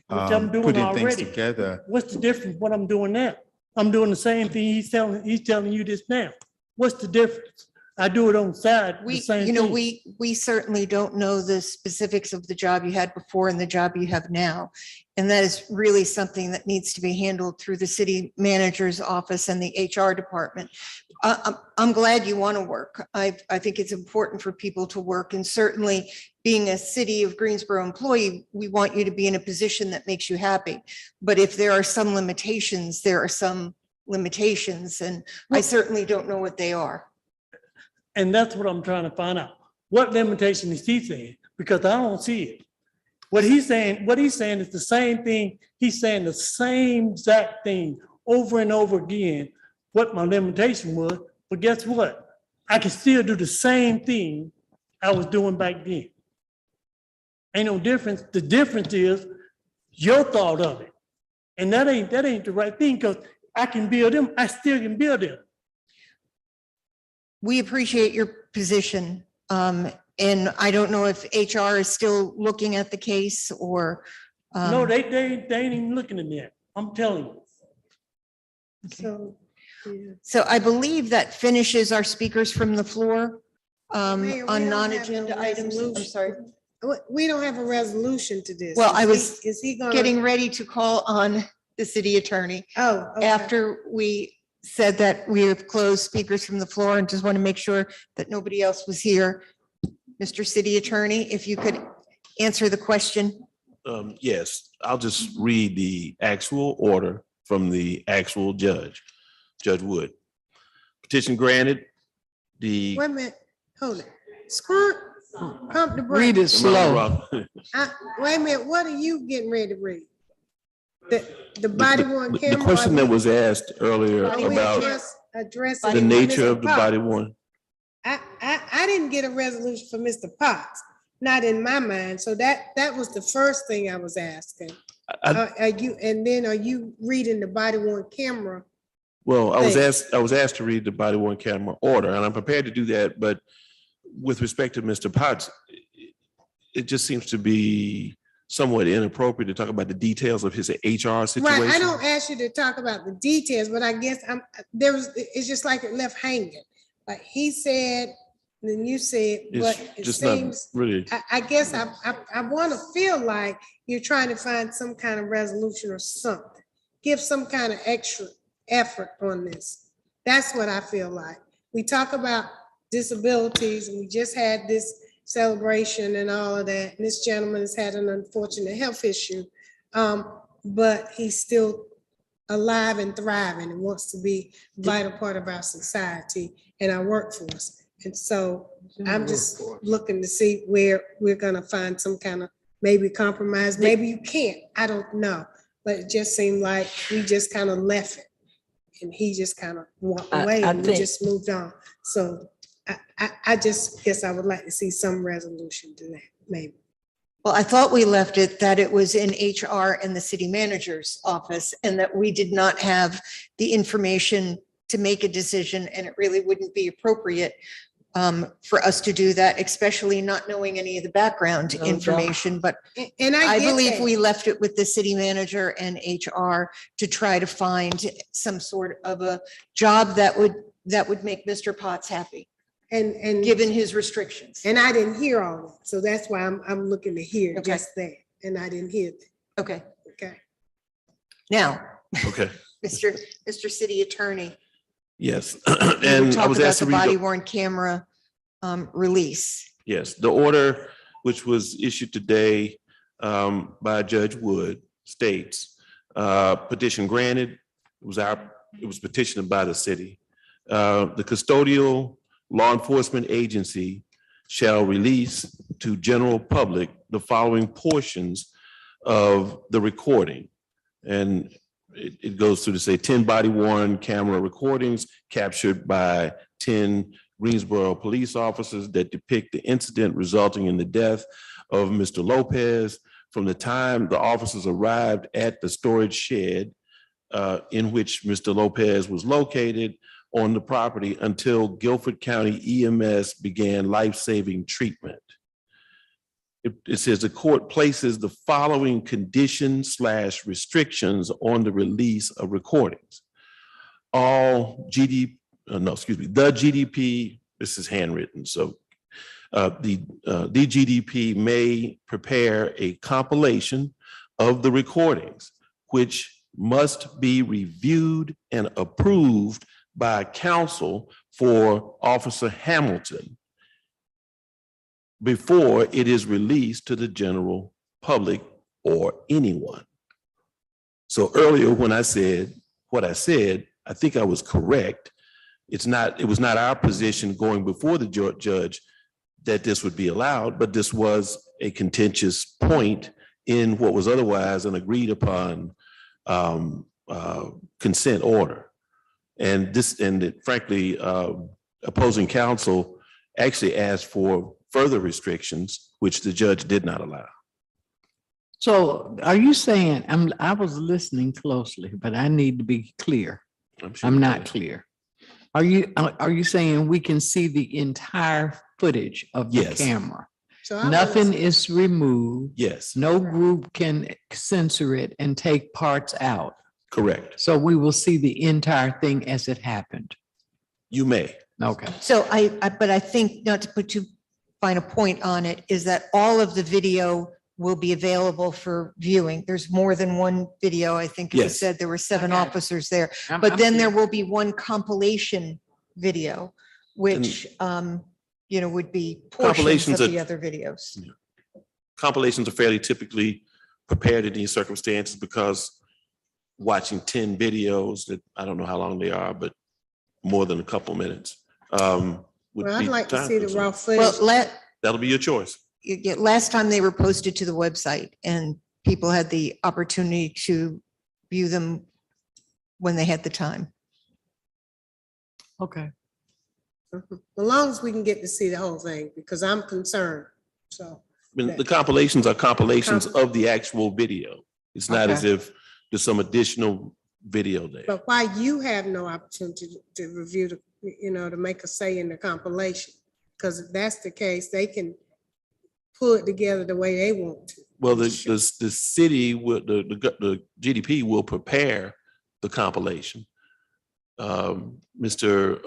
Which I'm doing putting things already. together. What's the difference what I'm doing now? I'm doing the same thing he's telling you this now. What's the difference? I do it on the side, the same thing. We certainly don't know the specifics of the job you had before and the job you have now. And that is really something that needs to be handled through the city manager's office and the HR department. I'm glad you want to work. I think it's important for people to work, and certainly being a city of Greensboro employee, we want you to be in a position that makes you happy. But if there are some limitations, there are some limitations, and I certainly don't know what they are. And that's what I'm trying to find out. What limitation is he saying? Because I don't see it. What he's saying is the same thing. He's saying the same exact thing over and over again, what my limitation was. But guess what? I can still do the same thing I was doing back then. Ain't no difference. The difference is your thought of it. And that ain't the right thing, because I can build them. I still can build them. We appreciate your position. And I don't know if HR is still looking at the case or. No, they ain't even looking at that. I'm telling you. So, yeah. So I believe that finishes our speakers from the floor Mayor, we on don't have no non-agenda items. I'm resolution. sorry. We don't have a resolution to this. Well, I was Is he gonna? Getting ready to call on the city attorney Oh, okay. after we said that we have closed speakers from the floor and just want to make sure that nobody else was here. Mr. City Attorney, if you could answer the question. Yes, I'll just read the actual order from the actual judge, Judge Wood. Petition granted, the. Wait a minute, hold it. Squirt, pump the Read brakes. it slow. Wait a minute, what are you getting ready to read? The body worn The camera? question that was asked earlier Are we about addressing the it with nature Mr. of the Potts? body worn. I didn't get a resolution for Mr. Potts, not in my mind. So that was the first thing I was asking. Are you reading the body worn camera? Well, I was Thanks. asked to read the body worn camera order, and I'm prepared to do that, but with respect to Mr. Potts, it just seems to be somewhat inappropriate to talk about the details of his HR situation. Right, I don't ask you to talk about the details, but I guess it's just like it left hanging. Like he said, then you said, but It's it just not seems, really, I guess I want to feel like you're trying to find some kind of resolution or something. Give some kind of extra effort on this. That's what I feel like. We talk about disabilities and we just had this celebration and all of that. And this gentleman has had an unfortunate health issue. But he's still alive and thriving and wants to be a vital part of our society and our workforce. And so I'm just looking to see where we're gonna find some kind of maybe compromise. Maybe you can't, I don't know. But it just seemed like we just kind of left it. And he just kind of walked away I and we think- just moved on. So I just guess I would like to see some resolution to that, maybe. Well, I thought we left it that it was in HR and the city manager's office and that we did not have the information to make a decision, and it really wouldn't be appropriate for us to do that, especially not knowing any of the background information. But And I get believe that. we left it with the city manager and HR to try to find some sort of a job that would make Mr. Potts happy, And given his restrictions. and I didn't hear all that. So that's why I'm looking to hear Okay. just that. And I didn't hear that. Okay, Okay. now, okay, Mr. City Attorney. yes. We would And I talk was about asked to the read, body the- worn camera release. yes, the order which was issued today by Judge Wood states, petition granted, it was petitioned by the city. The custodial law enforcement agency shall release to general public the following portions of the recording. And it goes through to say 10 body worn camera recordings captured by 10 Greensboro police officers that depict the incident resulting in the death of Mr. Lopez from the time the officers arrived at the storage shed in which Mr. Lopez was located on the property until Guilford County EMS began life-saving treatment. It says the court places the following conditions/restrictions on the release of recordings. The GDP, this is handwritten, so the DGDP may prepare a compilation of the recordings, which must be reviewed and approved by counsel for Officer Hamilton before it is released to the general public or anyone. So earlier when I said what I said, I think I was correct. It was not our position going before the judge that this would be allowed, but this was a contentious point in what was otherwise an agreed upon consent order. And frankly, opposing counsel actually asked for further restrictions, which the judge did not allow. So are you saying, I was listening closely, but I need to be clear. I'm sure I'm you not did. clear. Are you saying we can see the entire footage of the Yes. camera? So I wanna Nothing see- is removed. Yes, No group can censor it and take parts out. correct. So we will see the entire thing as it happened. You may. Okay. So but I think, not to put too fine a point on it, is that all of the video will be available for viewing. There's more than one video. I think it was Yes. said there were 7 I got it. officers there. I'm- But I'm then there clear. will be one compilation video, which, would be portions Compilations of the are- other videos. Compilations are fairly typically prepared in these circumstances because watching 10 videos that, I don't know how long they are, but more than a couple minutes. Would Well, be I'd like to see the time-consuming. raw Well, footage. That'll be your choice. last time they were posted to the website and people had the opportunity to view them when they had the time. Okay. As long as we can get to see the whole thing, because I'm concerned, so. I mean, the compilations are compilations of the actual video. It's not as Okay. if there's some additional video there. But why you have no opportunity to review to make a say in the compilation? Because if that's the case, they can pull it together the way they want to. Well, the city will, the GDP will prepare the compilation. Mr.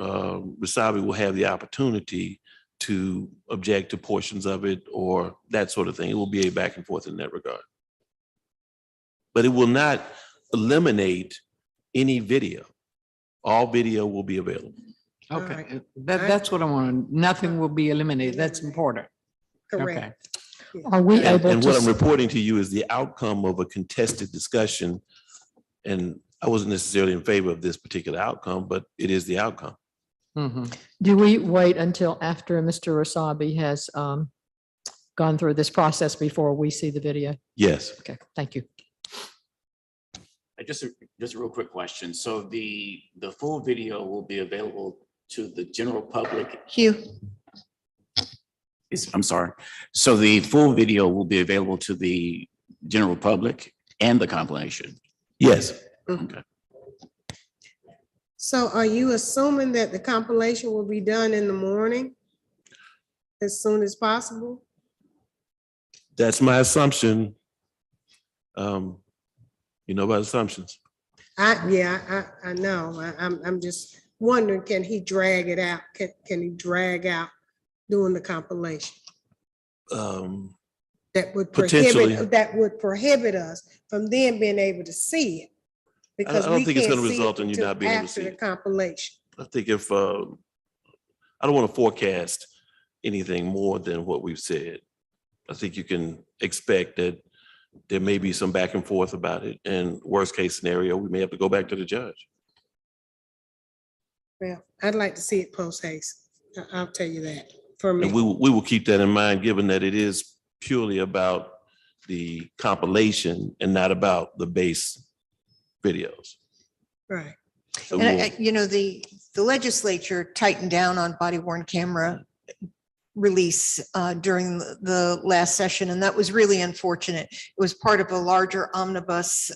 Wasabi will have the opportunity to object to portions of it or that sort of thing. It will be a back and forth in that regard. But it will not eliminate any video. All video will be available. Okay. right. That's what I want. Nothing will be eliminated. That's important. Correct. Are we able And what I'm to, reporting to you is the outcome of a contested discussion. And I wasn't necessarily in favor of this particular outcome, but it is the outcome. Mhm. do we wait until after Mr. Wasabi has gone through this process before we see the video? Yes. Okay, thank you. Just a real quick question. So the full video will be available to the general public. Hugh? I'm sorry. So the full video will be available to the general public and the compilation. Yes. Okay. So are you assuming that the compilation will be done in the morning? As soon as possible? That's my assumption. You know about assumptions. I know. I'm just wondering, can he drag it out? Can he drag out doing the compilation? That would Potentially. prohibit us from then being able to see it. Because don't we think it's can't gonna see result it in you until not being able to after see the it. compilation. I think if, I don't want to forecast anything more than what we've said. I think you can expect that there may be some back and forth about it, and worst case scenario, we may have to go back to the judge. Well, I'd like to see it post haste. I'll tell you that, for me. And we will keep that in mind, given that it is purely about the compilation and not about the base videos. Right. So And we'll- the legislature tightened down on body worn camera release during the last session, and that was really unfortunate. It was part of a larger omnibus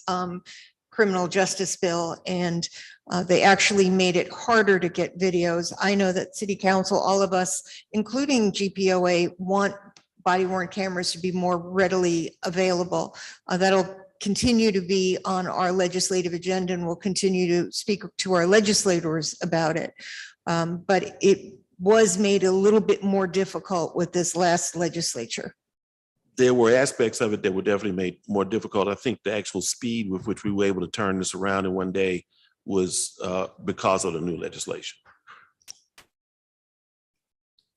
criminal justice bill, and they actually made it harder to get videos. I know that city council, all of us, including GPOA, want body worn cameras to be more readily available. That'll continue to be on our legislative agenda, and we'll continue to speak to our legislators about it. But it was made a little bit more difficult with this last legislature. There were aspects of it that were definitely made more difficult. I think the actual speed with which we were able to turn this around in one day was because of the new legislation.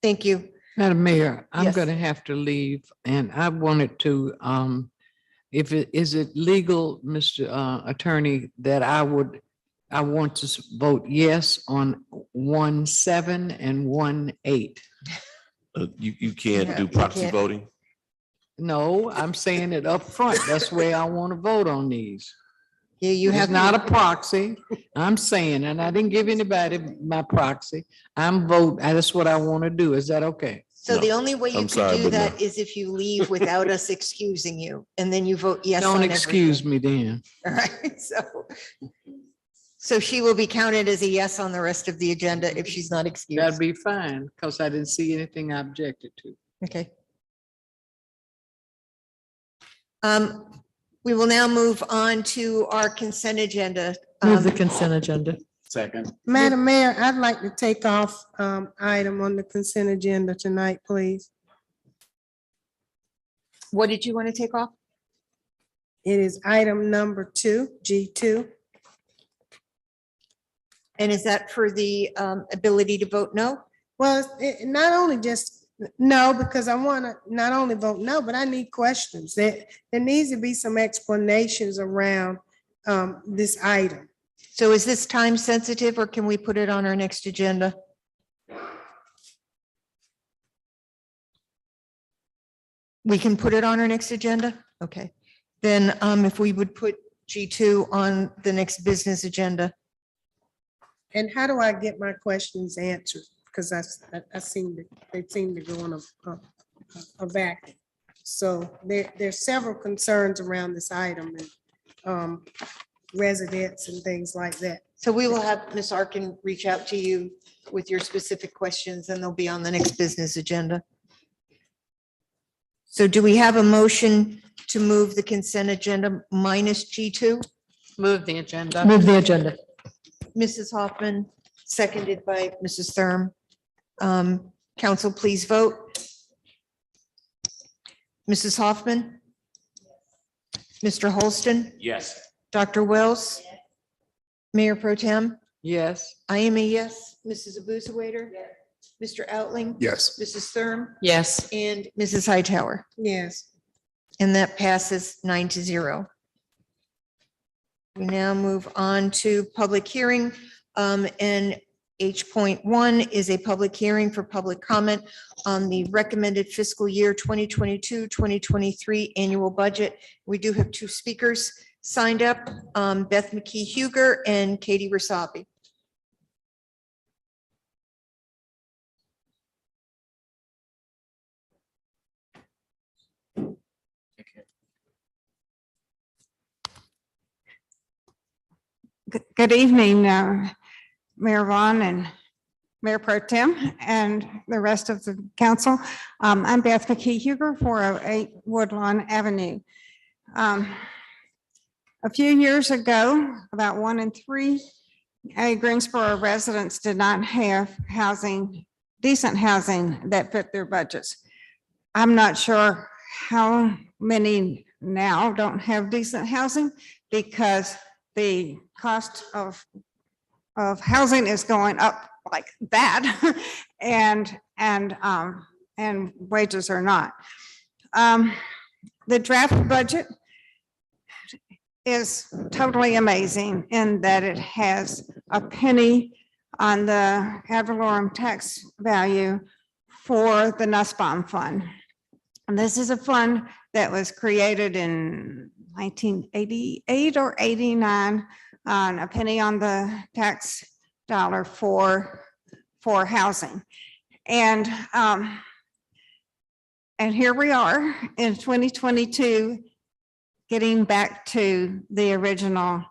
Thank you. Madam Mayor, I'm Yes. going to have to leave, and I wanted to, is it legal, Mr. Attorney, that I want to vote yes on 1-7 and 1-8? You can't Yeah, do you proxy can't. voting. No, I'm saying it up front. That's where I want to vote on these. Yeah, you It's have. not a proxy. I'm saying, and I didn't give anybody my proxy. That's what I want to do. Is that okay? So the No, only way you I'm can sorry, do but no. that is if you leave without us excusing you, and then you vote yes on Don't everything. excuse me then. All right, So she will be counted as a yes on the rest of the agenda if she's not That'd excused. be fine, because I didn't see anything I objected to. Okay. We will now move on to our consent agenda. Move the consent agenda. Second. Madam Mayor, I'd like to take off item on the consent agenda tonight, please. What did you want to take off? It is item number 2, G2. And is that for the ability to vote no? Well, not only just no, because I want to not only vote no, but I need questions. There needs to be some explanations around this item. So is this time sensitive or can we put it on our next agenda? We can put it on our next agenda? Okay. Then if we would put G2 on the next business agenda. And how do I get my questions answered? Because they seem to go on a vacuum. So there's several concerns around this item and residents and things like that. So we will have Ms. Arkin reach out to you with your specific questions and they'll be on the next business agenda. So do we have a motion to move the consent agenda minus G2? Move the agenda. Move the agenda. Mrs. Hoffman, seconded by Mrs. Thurm. Council, please vote. Mrs. Hoffman? Mr. Holston? Yes. Dr. Wells? Mayor Pro Tem? Yes. I am a yes. Mrs. Abuzawader? Mr. Outling? Yes. Mrs. Thurm? Yes. And Mrs. Hightower? Yes. And that passes 9-0. We now move on to public hearing. And H.1 is a public hearing for public comment on the recommended fiscal year 2022-2023 annual budget. We do have 2 speakers signed up, Beth McKee Huger and Katie Rasabi. Good evening, Mayor Vaughn and Mayor Pro Tem and the rest of the council. I'm Beth McKee Huger, 408 Woodlawn Avenue. A few years ago, about 1 in 3 Greensboro residents did not have housing, decent housing that fit their budgets. I'm not sure how many now don't have decent housing because the cost of housing is going up like that and wages are not. The draft budget is totally amazing in that it has a penny on the ad valorem tax value for the Nussbaum fund. And this is a fund that was created in 1988 or 89 on a penny on the tax dollar for housing. And here we are in 2022, getting back to the original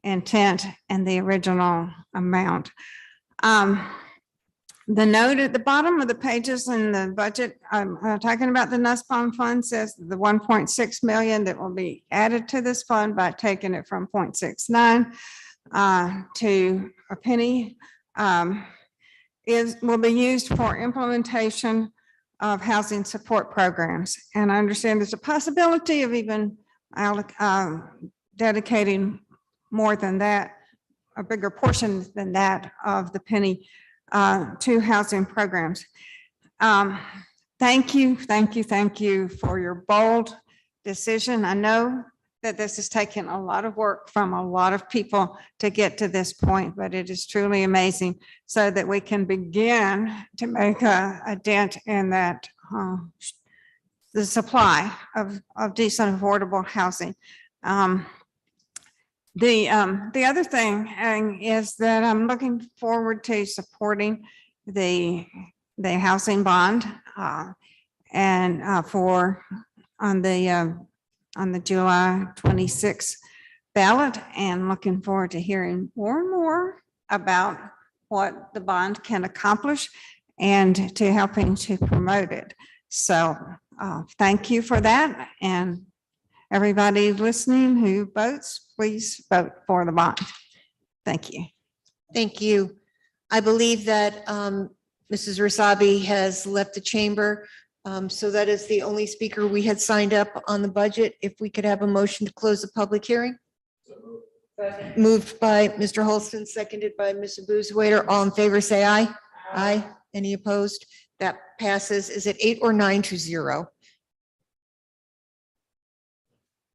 intent and the original amount. The note at the bottom of the pages in the budget, talking about the Nussbaum fund, says the 1.6 million that will be added to this fund by taking it from 0.69 to a penny will be used for implementation of housing support programs. And I understand there's a possibility of even dedicating more than that, a bigger portion than that of the penny to housing programs. Thank you for your bold decision. I know that this has taken a lot of work from a lot of people to get to this point, but it is truly amazing so that we can begin to make a dent in that the supply of decent affordable housing. The other thing is that I'm looking forward to supporting the housing bond and on the July 26th ballot and looking forward to hearing more and more about what the bond can accomplish and to helping to promote it. So thank you for that. And everybody listening who votes, please vote for the bond. Thank you. Thank you. I believe that Mrs. Rasabi has left the chamber. So that is the only speaker we had signed up on the budget. If we could have a motion to close the public hearing. Moved by Mr. Holston, seconded by Ms. Abuzawader. All in favor, say aye. Aye. Any opposed? That passes. Is it 8 or 9-0?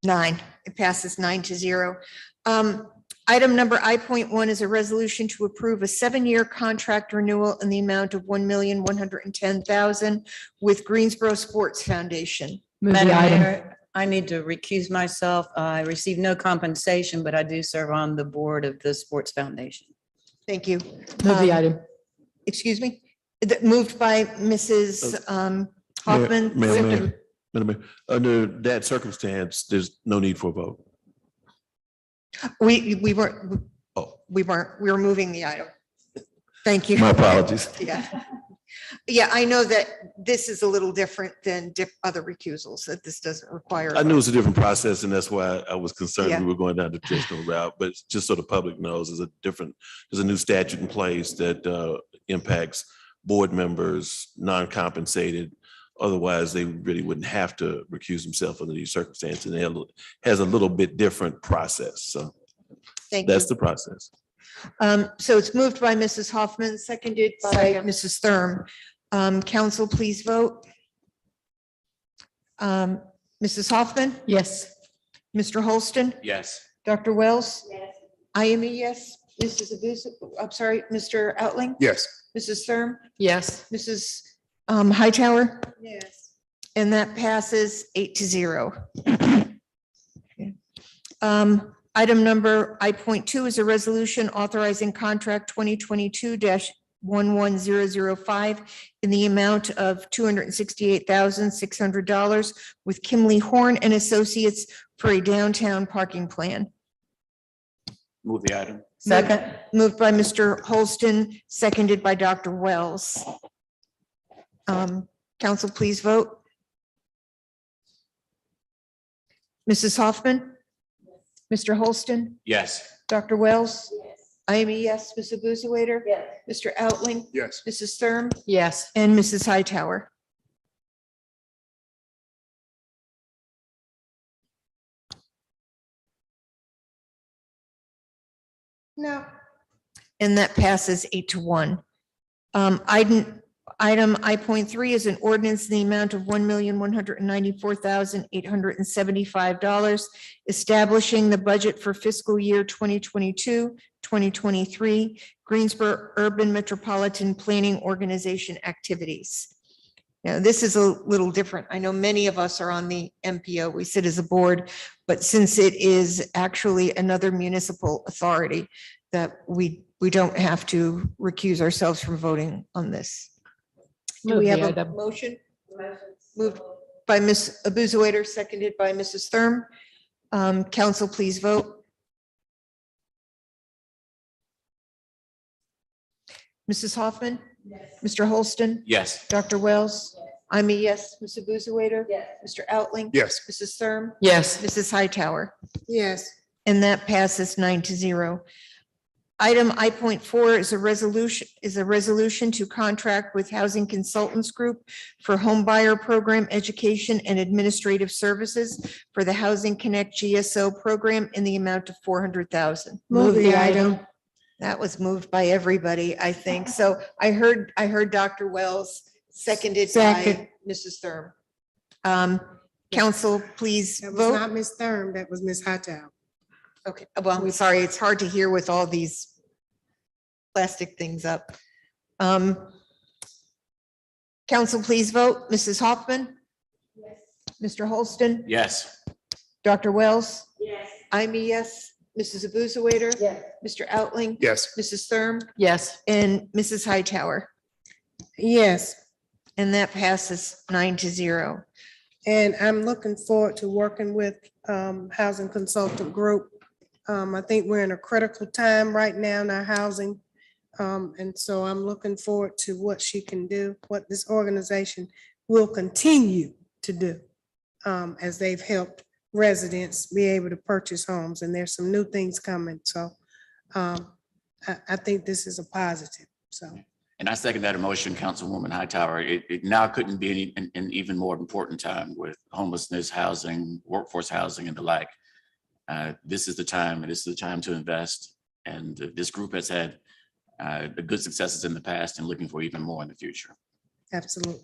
9. It passes 9-0. Item number I.1 is a resolution to approve a 7-year contract renewal in the amount of $1,110,000 with Greensboro Sports Foundation. Madam Mayor, I need to recuse myself. I received no compensation, but I do serve on the board of the Sports Foundation. Thank you. Move the item. Excuse me? Moved by Mrs. Hoffman. Madam Mayor, under that circumstance, there's no need for a vote. We weren't, we were moving the item. Thank you. My apologies. Yeah. Yeah, I know that this is a little different than other recusals, that this doesn't require. I knew it's a different process, and that's why I was concerned Yeah. we were going down the traditional route, but just so the public knows, there's a new statute in place that impacts board members, non-compensated. Otherwise, they really wouldn't have to recuse themselves under these circumstances. And it has a little bit different process. So Thank you. that's the process. So it's moved by Mrs. Hoffman, seconded by Mrs. Thurm. Council, please vote. Mrs. Hoffman? Yes. Mr. Holston? Yes. Dr. Wells? Yes. I am a yes. Mrs. Abusa, I'm sorry, Mr. Outling? Yes. Mrs. Thurm? Yes. Mrs. Hightower? Yes. And that passes 8-0. Item number I.2 is a resolution authorizing contract 2022-11005 in the amount of $268,600 with Kimley Horn and Associates for a downtown parking plan. Move the item. Second. Moved by Mr. Holston, seconded by Dr. Wells. Council, please vote. Mrs. Hoffman? Mr. Holston? Yes. Dr. Wells? I am a yes. Ms. Abuzawader? Yes. Mr. Outling? Yes. Mrs. Thurm? Yes. And Mrs. Hightower? No. And that passes 8-1. Item I.3 is an ordinance in the amount of $1,194,875, establishing the budget for fiscal year 2022, 2023, Greensboro Urban Metropolitan Planning Organization activities. Now, this is a little different. I know many of us are on the MPO. We sit as a board, but since it is actually another municipal authority, that we don't have to recuse ourselves from voting on this. Do Move we the have a item. motion? Moved by Ms. Abuzawader, seconded by Mrs. Thurm. Council, please vote. Mrs. Hoffman? Mr. Holston? Yes. Dr. Wells? I'm a yes. Ms. Abuzawader? Yes. Mr. Outling? Yes. Mrs. Thurm? Yes. Mrs. Hightower? Yes. And that passes 9-0. Item I.4 is a resolution to contract with Housing Consultants Group for home buyer program education and administrative services for the Housing Connect GSO program in the amount of $400,000. Move the item. That was moved by everybody, I think. So I heard Dr. Wells, seconded by Second. Mrs. Thurm. Council, please That was vote. not Ms. Thurm, that was Ms. Hightower. Okay, well, I'm sorry, it's hard to hear with all these plastic things up. Council, please vote. Mrs. Hoffman? Yes. Mr. Holston? Yes. Dr. Wells? Yes. I'm a yes. Mrs. Abuzawader? Yes. Mr. Outling? Yes. Mrs. Thurm? Yes. And Mrs. Hightower? Yes. And that passes 9-0. And I'm looking forward to working with Housing Consultant Group I think we're in a critical time right now in our housing. And so I'm looking forward to what she can do, what this organization will continue to do as they've helped residents be able to purchase homes. And there's some new things coming. So I think this is a positive. So. And I second that emotion, Councilwoman Hightower. It now couldn't be an even more important time with homelessness, housing, workforce housing, and the like. This is the time, and this is the time to invest. And this group has had good successes in the past and looking for even more in the future. Absolutely.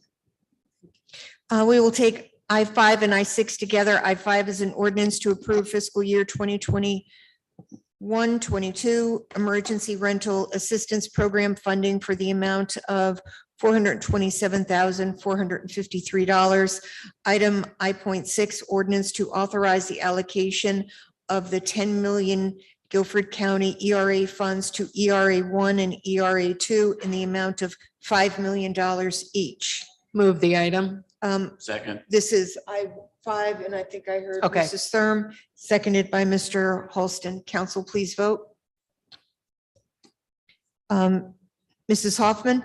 We will take I-5 and I-6 together. I-5 is an ordinance to approve fiscal year 2021-22 emergency rental assistance program funding for the amount of $427,453. Item I.6, ordinance to authorize the allocation of the 10 million Guilford County ERA funds to ERA 1 and ERA 2 in the amount of $5 million each. Move the item. Second. This is I-5, and I think I heard Okay. Mrs. Thurm, seconded by Mr. Holston. Council, please vote. Mrs. Hoffman?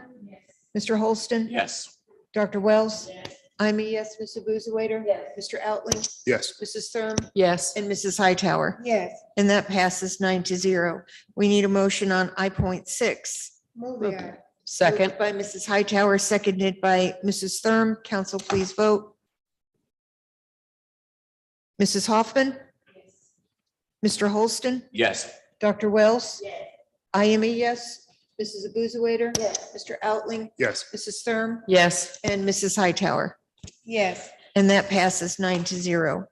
Mr. Holston? Yes. Dr. Wells? I'm a yes. Ms. Abuzawader? Yes. Mr. Outling? Yes. Mrs. Thurm? Yes. And Mrs. Hightower? Yes. And that passes 9-0. We need a motion on I.6. Move the item. Second. Moved by Mrs. Hightower, seconded by Mrs. Thurm. Council, please vote. Mrs. Hoffman? Mr. Holston? Yes. Dr. Wells? I am a yes. Mrs. Abuzawader? Yes. Mr. Outling? Yes. Mrs. Thurm? Yes. And Mrs. Hightower? Yes. And that passes 9-0.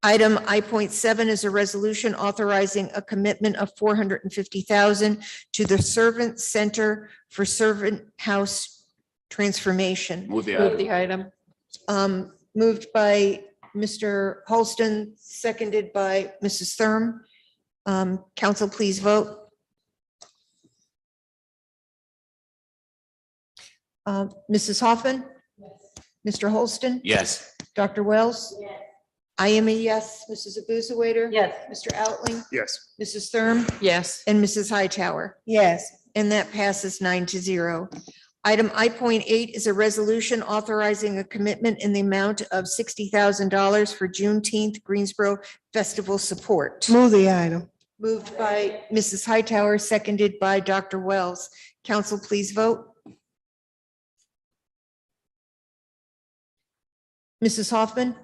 Item I.7 is a resolution authorizing a commitment of $450,000 to the Servant Center for Servant House Transformation. Move the Move item. the item. Moved by Mr. Holston, seconded by Mrs. Thurm. Council, please vote. Mrs. Hoffman? Mr. Holston? Yes. Dr. Wells? I am a yes. Mrs. Abuzawader? Yes. Mr. Outling? Yes. Mrs. Thurm? Yes. And Mrs. Hightower? Yes. And that passes 9-0. Item I.8 is a resolution authorizing a commitment in the amount of $60,000 for Juneteenth Greensboro Festival support. Move the item. Moved by Mrs. Hightower, seconded by Dr. Wells. Council, please vote. Mrs. Hoffman?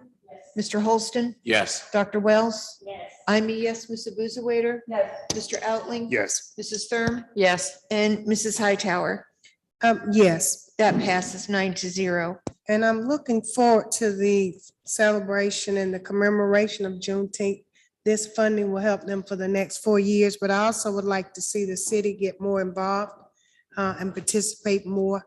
Mr. Holston? Yes. Dr. Wells? I'm a yes. Ms. Abuzawader? Yes. Mr. Outling? Yes. Mrs. Thurm? Yes. And Mrs. Hightower? Yes. That passes 9-0. And I'm looking forward to the celebration and the commemoration of Juneteenth. This funding will help them for the next 4 years, but I also would like to see the city get more involved and participate more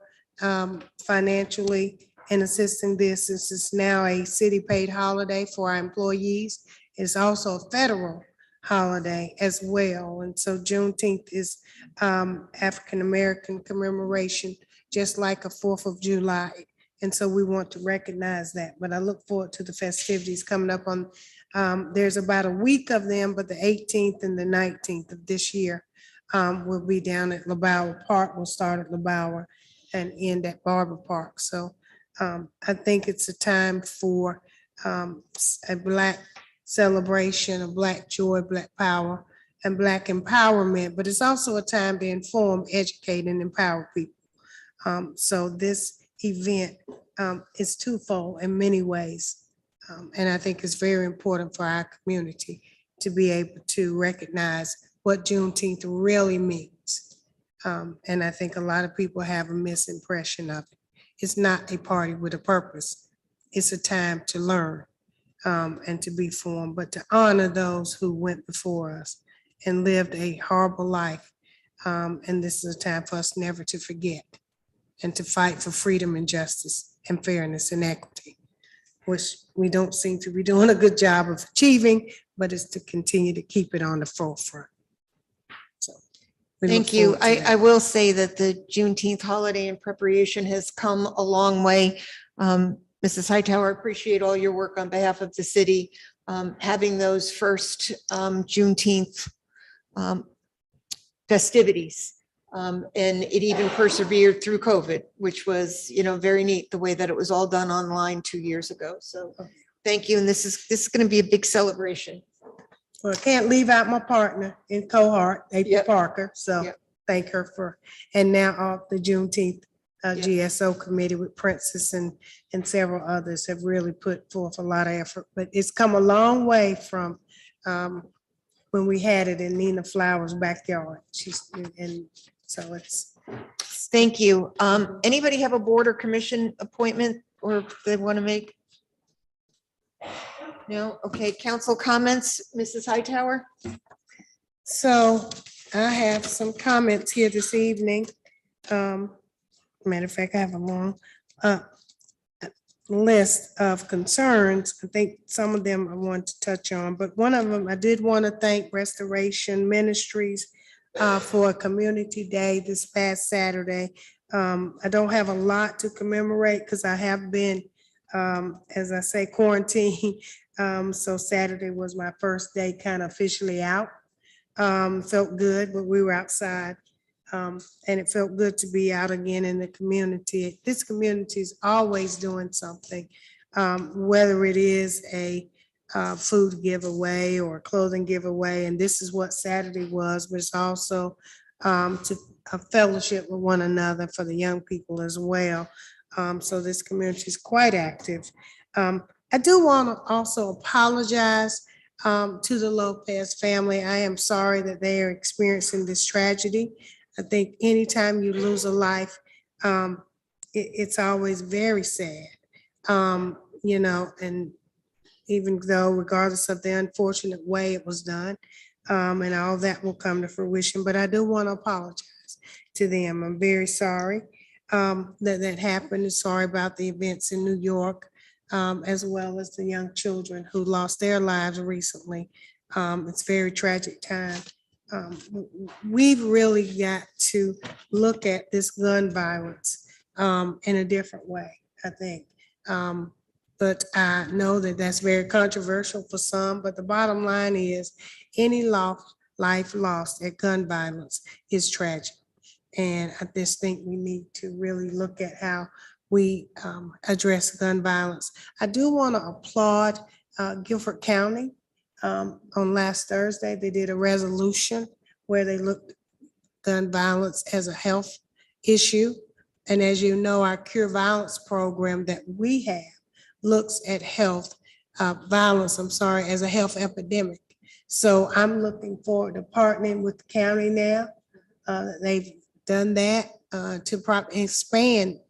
financially in assisting this. This is now a city-paid holiday for our employees. It's also a federal holiday as well. And so Juneteenth is African-American commemoration, just like a 4th of July. And so we want to recognize that. But I look forward to the festivities coming up on, there's about a week of them, but the 18th and the 19th of this year will be down at LeBauer Park. We'll start at LeBauer and end at Barber Park. So I think it's a time for a Black celebration of Black joy, Black power, and Black empowerment, but it's also a time to inform, educate, and empower people. So this event is twofold in many ways. And I think it's very important for our community to be able to recognize what Juneteenth really means. And I think a lot of people have a misimpression of it. It's not a party with a purpose. It's a time to learn and to be formed, but to honor those who went before us and lived a horrible life. And this is a time for us never to forget and to fight for freedom and justice and fairness and equity, which we don't seem to be doing a good job of achieving, but it's to continue to keep it on the forefront. So we look Thank you. forward to that. I will say that the Juneteenth holiday in preparation has come a long way. Mrs. Hightower, appreciate all your work on behalf of the city. having those first Juneteenth festivities. And it even persevered through COVID, which was, very neat, the way that it was all done online 2 years ago. So thank you. And this is going to be a big celebration. Well, I can't leave out my partner in cohort, April Parker. So Yep. thank her and now the Juneteenth Yep. GSO committee with Princess and several others have really put forth a lot of effort. But it's come a long way from when we had it in Nina Flowers' backyard. And so it's. Thank you. Anybody have a board or commission appointment or they want to make? No? Okay, council comments, Mrs. Hightower? So I have some comments here this evening. Matter of fact, I have a long list of concerns. I think some of them I want to touch on, but one of them, I did want to thank Restoration Ministries for a community day this past Saturday. I don't have a lot to commemorate because I have been, as I say, quarantined. So Saturday was my first day kind of officially out. Felt good, but we were outside. And it felt good to be out again in the community. This community is always doing something, whether it is a food giveaway or a clothing giveaway. And this is what Saturday was, but it's also to a fellowship with one another for the young people as well. So this community is quite active. I do want to also apologize to the Lopez family. I am sorry that they are experiencing this tragedy. I think anytime you lose a life, it's always very sad, and even though regardless of the unfortunate way it was done, and all that will come to fruition, but I do want to apologize to them. I'm very sorry that happened, and sorry about the events in New York, as well as the young children who lost their lives recently. It's a very tragic time. We've really got to look at this gun violence in a different way, I think. But I know that that's very controversial for some, but the bottom line is any life lost at gun violence is tragic. And I just think we need to really look at how we address gun violence. I do want to applaud Guilford County. On last Thursday, they did a resolution where they looked at gun violence as a health issue. And as you know, our Cure Violence program that we have looks at violence, as a health epidemic. So I'm looking forward to partnering with the county now. They've done that to expand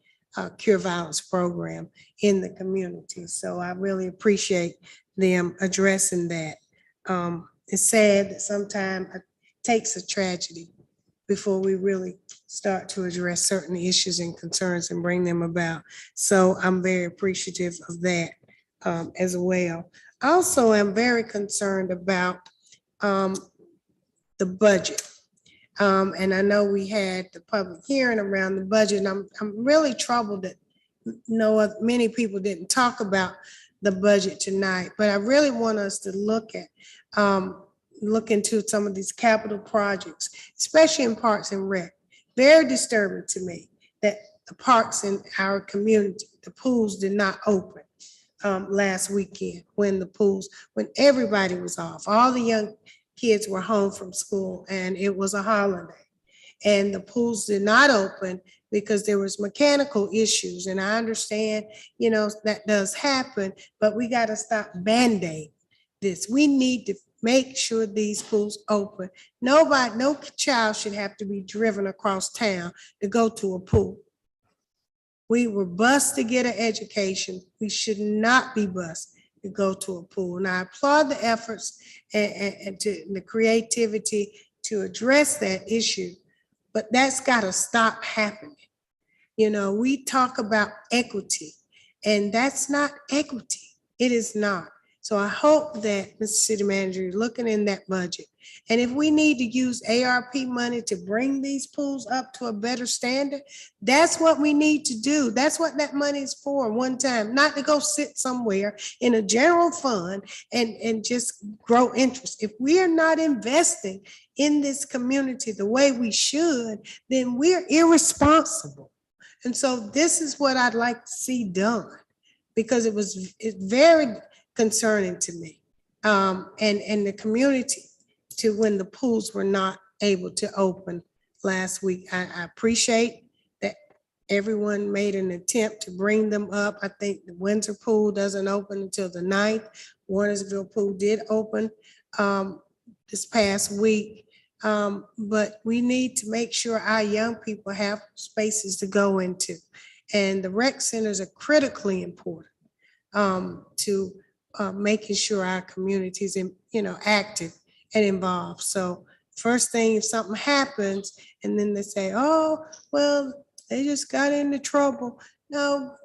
Cure Violence program in the community. So I really appreciate them addressing that. It's sad that sometimes it takes a tragedy before we really start to address certain issues and concerns and bring them about. So I'm very appreciative of that as well. Also, I'm very concerned about the budget. And I know we had the public hearing around the budget, and I'm really troubled that many people didn't talk about the budget tonight, but I really want us to look into some of these capital projects, especially in Parks and Rec. Very disturbing to me that the parks in our community, the pools did not open last weekend when everybody was off. All the young kids were home from school and it was a holiday. And the pools did not open because there was mechanical issues. And I understand, that does happen, but we got to stop band-aiding this. We need to make sure these pools open. No child should have to be driven across town to go to a pool. We were bused to get an education. We should not be bused to go to a pool. And I applaud the efforts and the creativity to address that issue, but that's got to stop happening. We talk about equity, and that's not equity. It is not. So I hope that, Mr. City Manager, you're looking in that budget. And if we need to use ARP money to bring these pools up to a better standard, that's what we need to do. That's what that money is for one time, not to go sit somewhere in a general fund and just grow interest. If we are not investing in this community the way we should, then we're irresponsible. And so this is what I'd like to see done, because it's very concerning to me. And the community, to when the pools were not able to open last week. I appreciate that everyone made an attempt to bring them up. I think the Windsor pool doesn't open until the 9th. Warnersville pool did open this past week. But we need to make sure our young people have spaces to go into. And the rec centers are critically important to making sure our community is, active and involved. So first thing, if something happens and then they say, oh, well, they just got into trouble. No,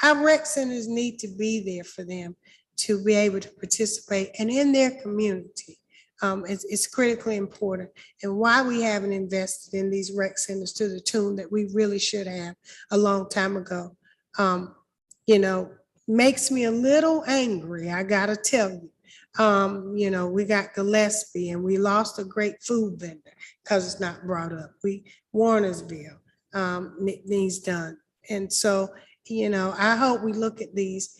our rec centers need to be there for them to be able to participate and in their community. It's critically important, and why we haven't invested in these rec centers to the tune that we really should have a long time ago. Makes me a little angry, I gotta tell you. We got Gillespie and we lost a great food vendor because it's not brought up. Warnersville needs done. And so, I hope we look at these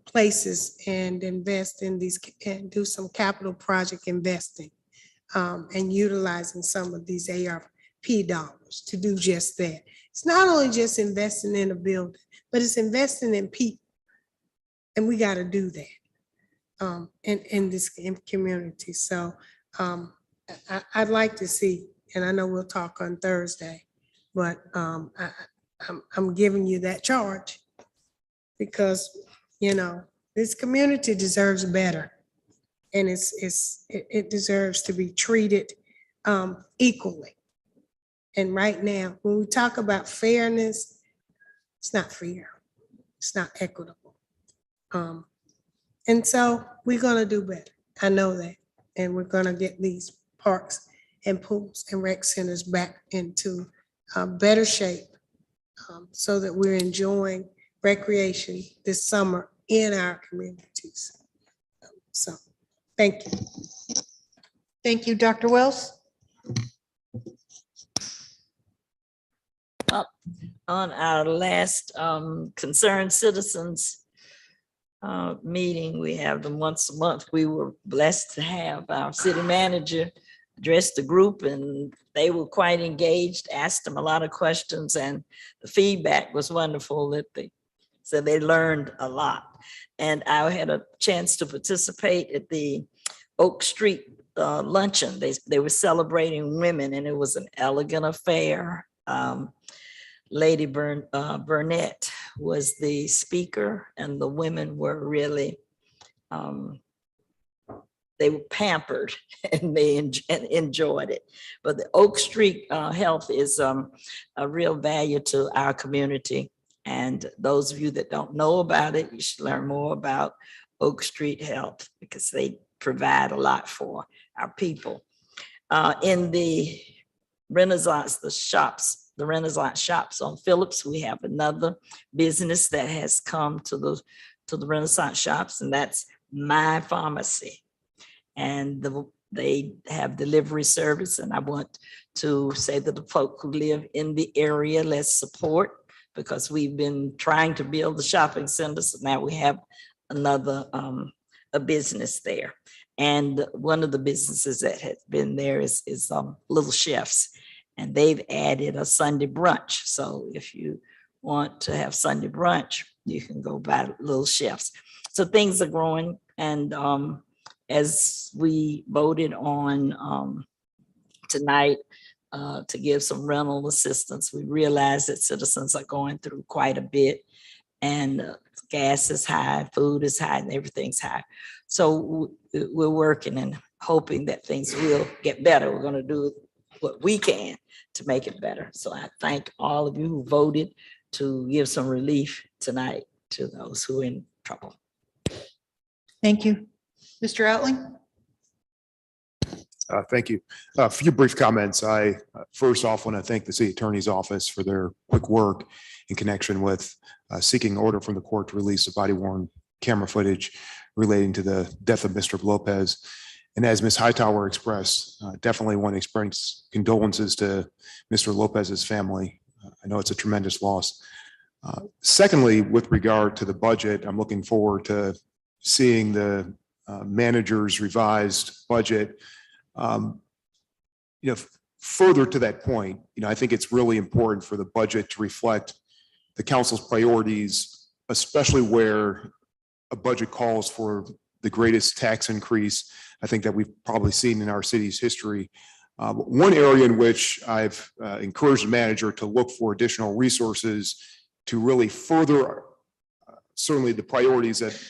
places and invest in these and do some capital project investing and utilizing some of these ARP dollars to do just that. It's not only just investing in a building, but it's investing in people. And we got to do that in this community. So I'd like to see, and I know we'll talk on Thursday, but I'm giving you that charge because, this community deserves better. And it deserves to be treated equally. And right now, when we talk about fairness, it's not fair. It's not equitable. And so we're gonna do better. I know that. And we're gonna get these parks and pools and rec centers back into better shape so that we're enjoying recreation this summer in our communities. So, thank you. Thank you, Dr. Wells. On our last concerned citizens meeting, we have them once a month. We were blessed to have our city manager address the group, and they were quite engaged, asked them a lot of questions, and the feedback was wonderful that they learned a lot. And I had a chance to participate at the Oak Street luncheon. They were celebrating women, and it was an elegant affair. Lady Burnett was the speaker, and the women were really, they were pampered and they enjoyed it. But the Oak Street Health is a real value to our community. And those of you that don't know about it, you should learn more about Oak Street Health because they provide a lot for our people. In the Renaissance shops on Phillips, we have another business that has come to the Renaissance shops, and that's My Pharmacy. And they have delivery service, and I want to say that the folk who live in the area, let's support, because we've been trying to build the shopping center, so now we have another a business there. And one of the businesses that has been there is Little Chefs, and they've added a Sunday brunch. So if you want to have Sunday brunch, you can go by Little Chefs. So things are growing, and as we voted on tonight to give some rental assistance, we realize that citizens are going through quite a bit, and gas is high, food is high, and everything's high. So we're working and hoping that things will get better. We're going to do what we can to make it better. So I thank all of you who voted to give some relief tonight to those who are in trouble. Thank you. Mr. Outling? Thank you. A few brief comments. I first off want to thank the city attorney's office for their quick work in connection with seeking order from the court to release the body worn camera footage relating to the death of Mr. Lopez. And as Ms. Hightower expressed, definitely want to express condolences to Mr. Lopez's family. I know it's a tremendous loss. Secondly, with regard to the budget, I'm looking forward to seeing the manager's revised budget. Further to that point, I think it's really important for the budget to reflect the council's priorities, especially where a budget calls for the greatest tax increase I think that we've probably seen in our city's history. One area in which I've encouraged the manager to look for additional resources to really further certainly the priorities that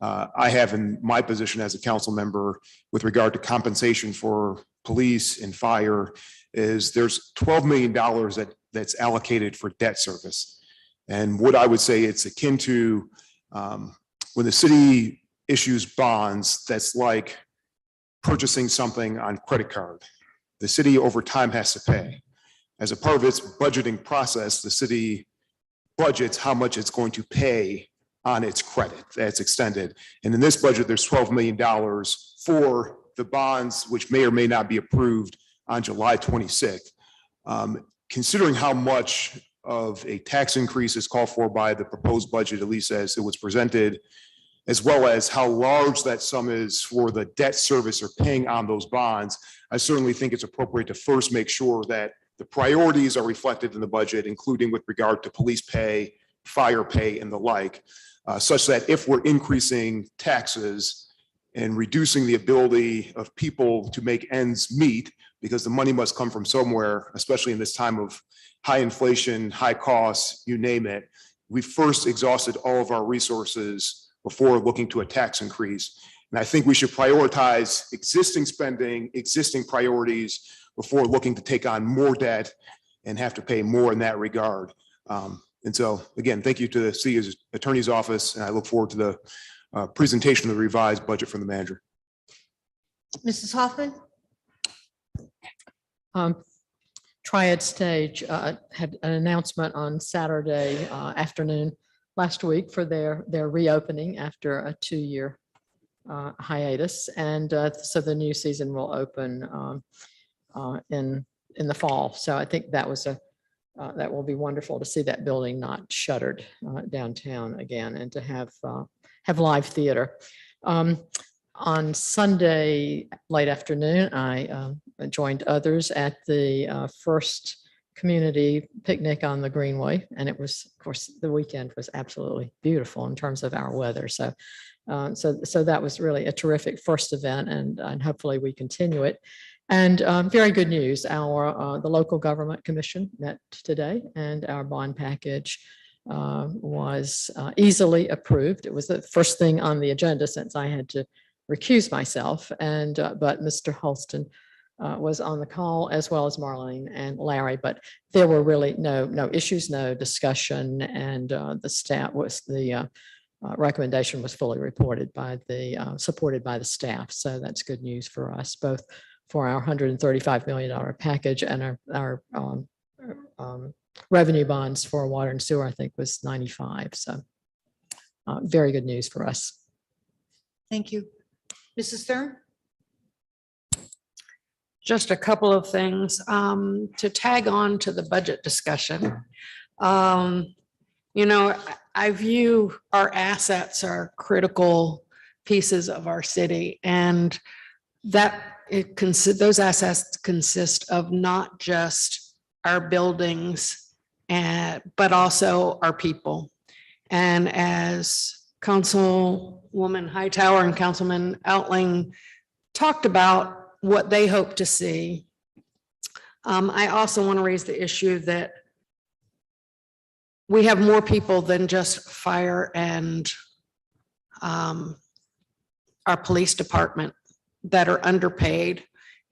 I have in my position as a council member with regard to compensation for police and fire is there's $12 million that's allocated for debt service. And what I would say it's akin to when the city issues bonds, that's like purchasing something on credit card. The city over time has to pay. As a part of its budgeting process, the city budgets how much it's going to pay on its credit that's extended. And in this budget, there's $12 million for the bonds, which may or may not be approved on July 26th. Considering how much of a tax increase is called for by the proposed budget, at least as it was presented, as well as how large that sum is for the debt service or paying on those bonds, I certainly think it's appropriate to first make sure that the priorities are reflected in the budget, including with regard to police pay, fire pay, and the like, such that if we're increasing taxes and reducing the ability of people to make ends meet, because the money must come from somewhere, especially in this time of high inflation, high costs, you name it, we first exhausted all of our resources before looking to a tax increase. And I think we should prioritize existing spending, existing priorities before looking to take on more debt and have to pay more in that regard. And so, again, thank you to the city attorney's office, and I look forward to the presentation of the revised budget from the manager. Mrs. Hoffman? Triad Stage had an announcement on Saturday afternoon last week for their reopening after a 2-year hiatus. And so the new season will open in the fall. So I think that was that will be wonderful to see that building not shuttered downtown again and to have live theater. On Sunday late afternoon, I joined others at the first community picnic on the Greenway, and it was, of course, the weekend was absolutely beautiful in terms of our weather. So, so that was really a terrific first event, and hopefully we continue it. And very good news, the local government commission met today, and our bond package was easily approved. It was the first thing on the agenda since I had to recuse myself, and but Mr. Holston was on the call, as well as Marlene and Larry, but there were really no issues, no discussion, and the staff was recommendation was fully supported by the staff. So that's good news for us, both for our $135 million package and our revenue bonds for water and sewer, I think was 95. So very good news for us. Thank you. Mrs. Stern? Just a couple of things to tag on to the budget discussion. You know, I view our assets are critical pieces of our city, and that those assets consist of not just our buildings, but also our people. And as Councilwoman Hightower and Councilman Outling talked about what they hope to see, I also want to raise the issue that we have more people than just fire and our police department that are underpaid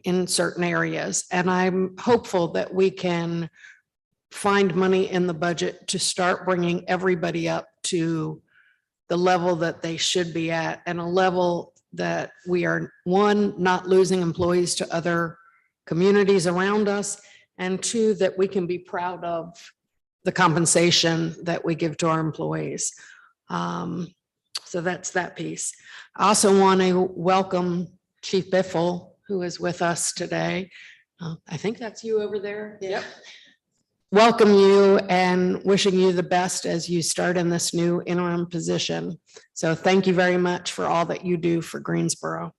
in certain areas. And I'm hopeful that we can find money in the budget to start bringing everybody up to the level that they should be at, and a level that we are, one, not losing employees to other communities around us, and two, that we can be proud of the compensation that we give to our employees. So that's that piece. I also want to welcome Chief Biffle, who is with us today. I think that's you over there. Yep. Welcome you and wishing you the best as you start in this new interim position. So thank you very much for all that you do for Greensboro.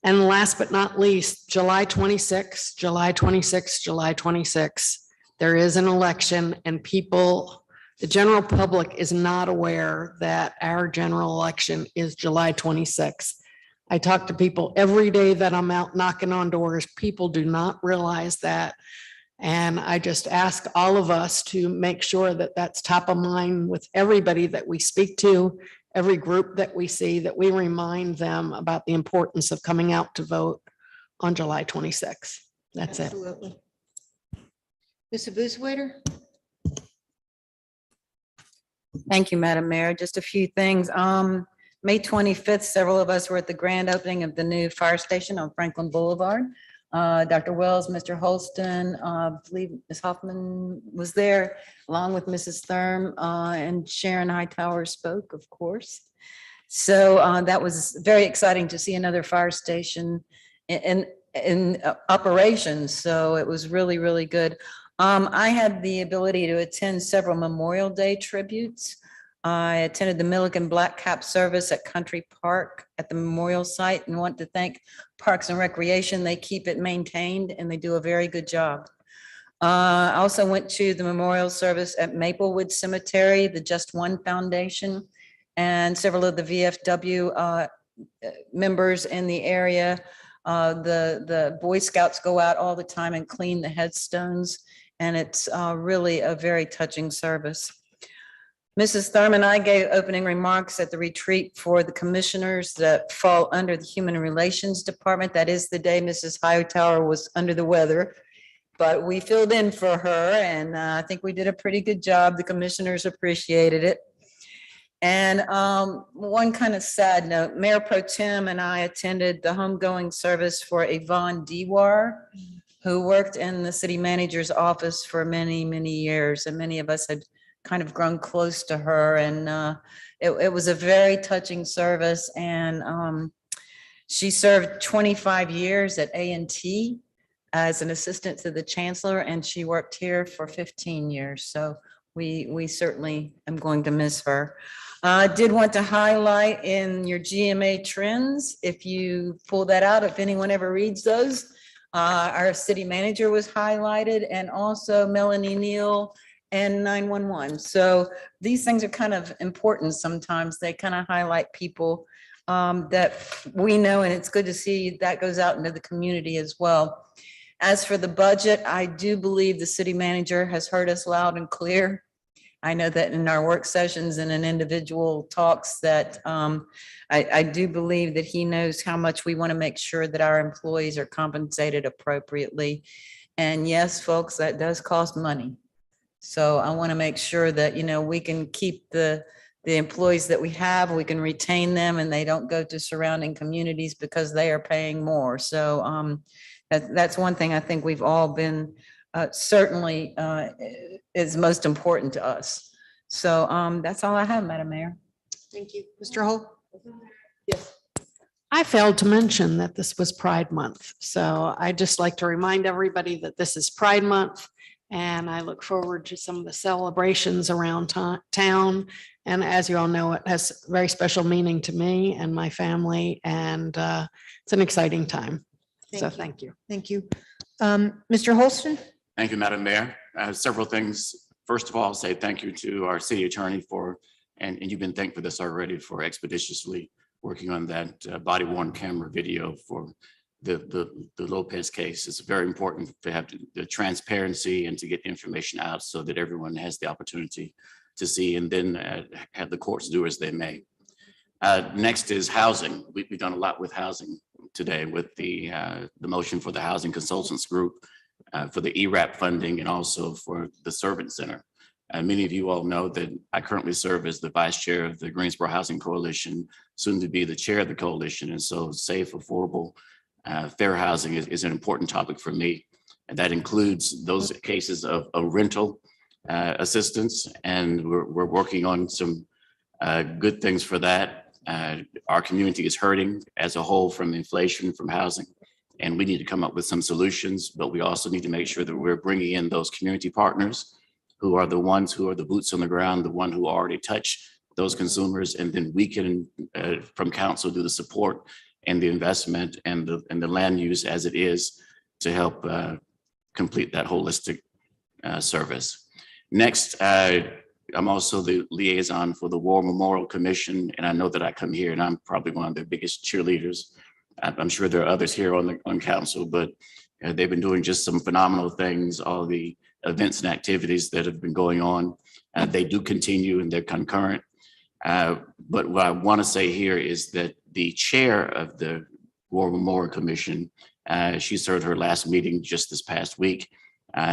And last but not least, July 26, July 26, July 26, there is an election, and people, the general public is not aware that our general election is July 26th. I talk to people every day that I'm out knocking on doors. People do not realize that. And I just ask all of us to make sure that that's top of mind with everybody that we speak to, every group that we see, that we remind them about the importance of coming out to vote on July 26th. That's it. Absolutely. Mr. Buswaiter? Thank you, Madam Mayor. Just a few things. May 25th, several of us were at the grand opening of the new fire station on Franklin Boulevard. Dr. Wells, Mr. Holston, I believe Ms. Hoffman was there, along with Mrs. Thurm, and Sharon Hightower spoke, of course. So that was very exciting to see another fire station in operations. So it was really, really good. I had the ability to attend several Memorial Day tributes. I attended the Milliken Black Cap service at Country Park at the memorial site, and want to thank Parks and Recreation. They keep it maintained and they do a very good job. I also went to the memorial service at Maplewood Cemetery, the Just One Foundation, and several of the VFW members in the area. The Boy Scouts go out all the time and clean the headstones, and it's really a very touching service. Mrs. Thurman and I gave opening remarks at the retreat for the commissioners that fall under the Human Relations Department. That is the day Mrs. Hightower was under the weather, but we filled in for her, and I think we did a pretty good job. The commissioners appreciated it. And one kind of sad note, Mayor Pro Tem and I attended the homegoing service for Yvonne Dewar, who worked in the city manager's office for many, many years, and many of us had kind of grown close to her, and it was a very touching service. And she served 25 years at A&T as an assistant to the chancellor, and she worked here for 15 years. So we certainly am going to miss her. I did want to highlight in your GMA trends, if you pull that out, if anyone ever reads those, our city manager was highlighted, and also Melanie Neal and 911. So these things are kind of important sometimes. They kind of highlight people that we know, and it's good to see that goes out into the community as well. As for the budget, I do believe the city manager has heard us loud and clear. I know that in our work sessions and in individual talks that I do believe that he knows how much we want to make sure that our employees are compensated appropriately. And yes, folks, that does cost money. So I want to make sure that, you know, we can keep the employees that we have, we can retain them, and they don't go to surrounding communities because they are paying more. So that's one thing I think we've all been certainly is most important to us. So that's all I have, Madam Mayor. Thank you. Mr. Hull? Yes. I failed to mention that this was Pride Month. So I'd just like to remind everybody that this is Pride Month, and I look forward to some of the celebrations around town. And as you all know, it has very special meaning to me and my family, and it's an exciting time. Thank you. Thank you. Mr. Holston? Thank you, Madam Mayor. Several things. First of all, I'll say thank you to our city attorney for, and you've been thanked for this already, for expeditiously working on that body worn camera video for the Lopez case. It's very important to have the transparency and to get information out so that everyone has the opportunity to see, and then have the courts do as they may. Next is housing. We've done a lot with housing today with the motion for the Housing Consultants Group, for the ERAP funding, and also for the Servant Center. Many of you all know that I currently serve as the vice chair of the Greensboro Housing Coalition, soon to be the chair of the coalition. And so safe, affordable, fair housing is an important topic for me. And that includes those cases of rental assistance. And we're working on some good things for that. Our community is hurting as a whole from inflation, from housing, and we need to come up with some solutions, but we also need to make sure that we're bringing in those community partners who are the ones who are the boots on the ground, the one who already touch those consumers. And then we can, from council, do the support and the investment and the land use as it is to help complete that holistic service. Next, I'm also the liaison for the War Memorial Commission, and I know that I come here and I'm probably one of their biggest cheerleaders. I'm sure there are others here on council, but they've been doing just some phenomenal things. All the events and activities that have been going on, they do continue and they're concurrent. But what I want to say here is that the chair of the War Memorial Commission, she served her last meeting just this past week.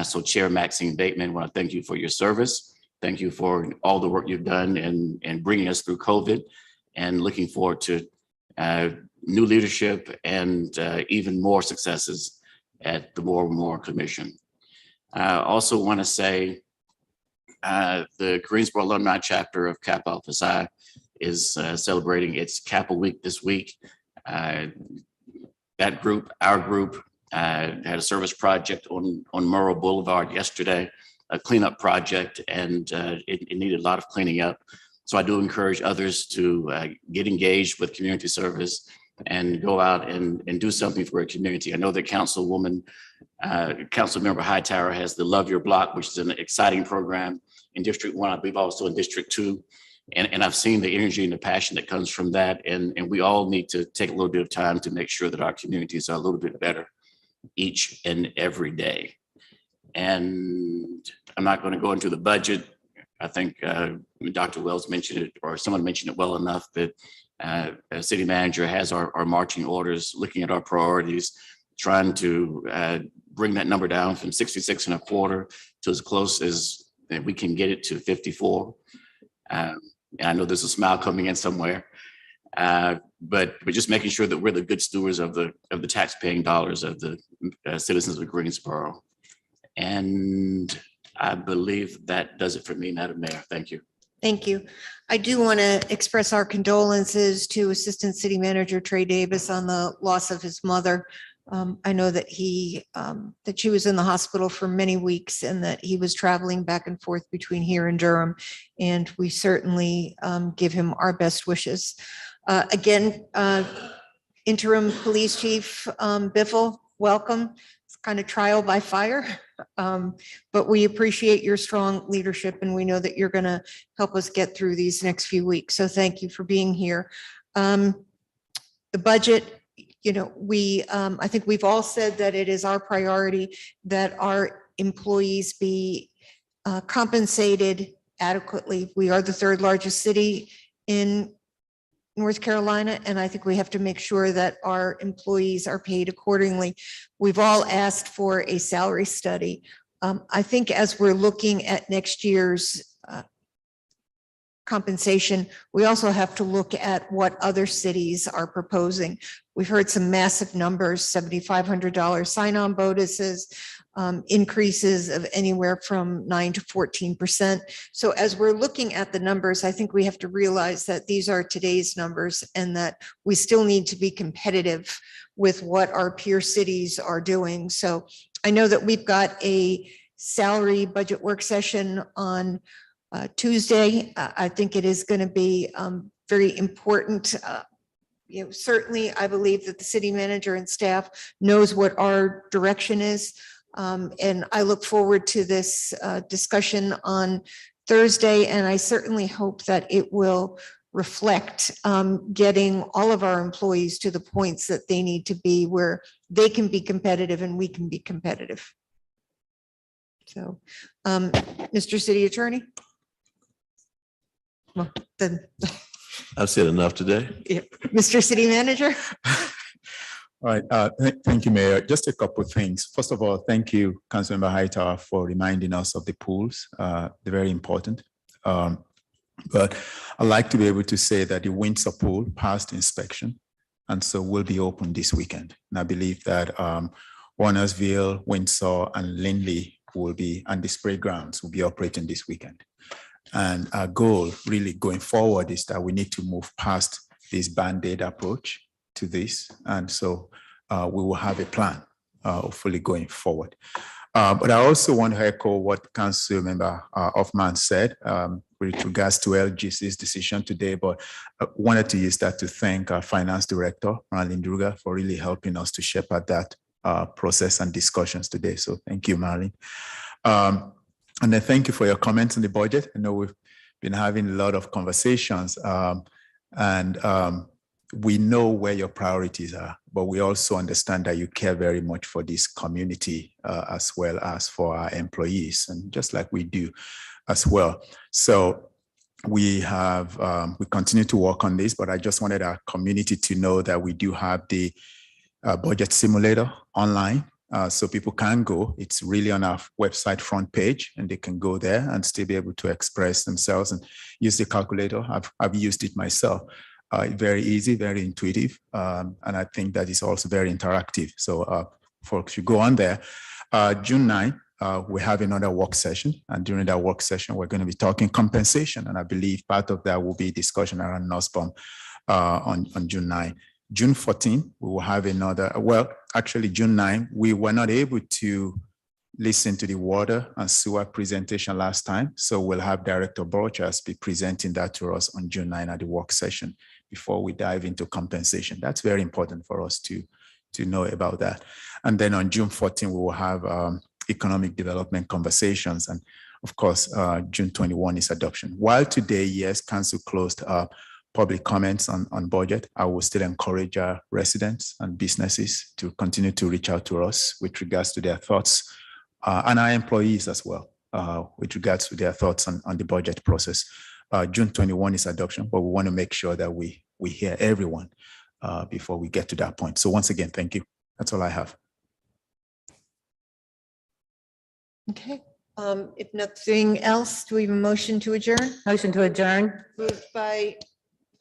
So Chair Maxine Bateman, I want to thank you for your service. Thank you for all the work you've done and bringing us through COVID, and looking forward to new leadership and even more successes at the War Memorial Commission. I also want to say the Greensboro Alumni Chapter of Kappa Alpha Psi is celebrating its Kappa Week this week. That group, our group, had a service project on Murrow Boulevard yesterday, a cleanup project, and it needed a lot of cleaning up. So I do encourage others to get engaged with community service and go out and do something for a community. I know that Councilmember Hightower has the Love Your Block, which is an exciting program in District 1, I believe also in District 2. And I've seen the energy and the passion that comes from that. And we all need to take a little bit of time to make sure that our communities are a little bit better each and every day. And I'm not going to go into the budget. I think Dr. Wells mentioned it, or someone mentioned it well enough, that a city manager has our marching orders, looking at our priorities, trying to bring that number down from 66 and a quarter to as close as we can get it to 54. And I know there's a smile coming in somewhere, but we're just making sure that we're the good stewards of the taxpaying dollars of the citizens of Greensboro. And I believe that does it for me, Madam Mayor. Thank you. Thank you. I do want to express our condolences to Assistant City Manager Trey Davis on the loss of his mother. I know that that she was in the hospital for many weeks and that he was traveling back and forth between here and Durham. And we certainly give him our best wishes. Again, Interim Police Chief Biffle, welcome. It's kind of trial by fire, but we appreciate your strong leadership and we know that you're going to help us get through these next few weeks. So thank you for being here. The budget, you know, I think we've all said that it is our priority that our employees be compensated adequately. We are the third largest city in North Carolina, and I think we have to make sure that our employees are paid accordingly. We've all asked for a salary study. I think as we're looking at next year's compensation, we also have to look at what other cities are proposing. We've heard some massive numbers, $7,500 sign-on bonuses, increases of anywhere from 9 to 14%. So as we're looking at the numbers, I think we have to realize that these are today's numbers and that we still need to be competitive with what our peer cities are doing. So I know that we've got a salary budget work session on Tuesday. I think it is going to be very important. You know, certainly I believe that the city manager and staff knows what our direction is. And I look forward to this discussion on Thursday. And I certainly hope that it will reflect getting all of our employees to the points that they need to be, where they can be competitive and we can be competitive. So, Mr. City Attorney. Well, then I've said enough today. Yeah. Mr. City Manager. All right, thank you, Mayor. Just a couple of things. First of all, thank you, Councilmember Hightower, for reminding us of the pools. They're very important. But I'd like to be able to say that the Windsor pool passed inspection, and so will be open this weekend. And I believe that Warnersville, Windsor, and Lindley will be, and the spray grounds will be operating this weekend. And our goal really going forward is that we need to move past this Band-Aid approach to this. And so we will have a plan hopefully going forward. But I also want to echo what Councilmember Hoffman said with regards to LGC's decision today, but I wanted to use that to thank our Finance Director, Marlene Druga, for really helping us to shepherd that process and discussions today. So thank you, Marlene. And then thank you for your comments on the budget. I know we've been having a lot of conversations and we know where your priorities are, but we also understand that you care very much for this community as well as for our employees, and just like we do as well. So we have, we continue to work on this, but I just wanted our community to know that we do have the budget simulator online. So people can go, it's really on our website front page, and they can go there and still be able to express themselves and use the calculator. I've used it myself. Very easy, very intuitive. And I think that is also very interactive. So folks should go on there. June 9th, we have another work session. And during that work session, we're going to be talking compensation. And I believe part of that will be discussion around Nussbaum on June 9th. June 14th, we will have another, well, actually June 9th, we were not able to listen to the water and sewer presentation last time. So we'll have Director Borchers be presenting that to us on June 9th at the work session before we dive into compensation. That's very important for us to know about that. And then on June 14th, we will have economic development conversations. And of course, June 21 is adoption. While today, yes, council closed public comments on budget, I will still encourage our residents and businesses to continue to reach out to us with regards to their thoughts and our employees as well with regards to their thoughts on the budget process. June 21 is adoption, but we want to make sure that we hear everyone before we get to that point. So once again, thank you. That's all I have. Okay. If nothing else, do we have a motion to adjourn? Motion to adjourn. Moved by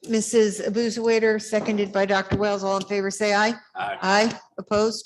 Mrs. Abuzawader, seconded by Dr. Wells. All in favor, say aye. Aye. Aye. Opposed?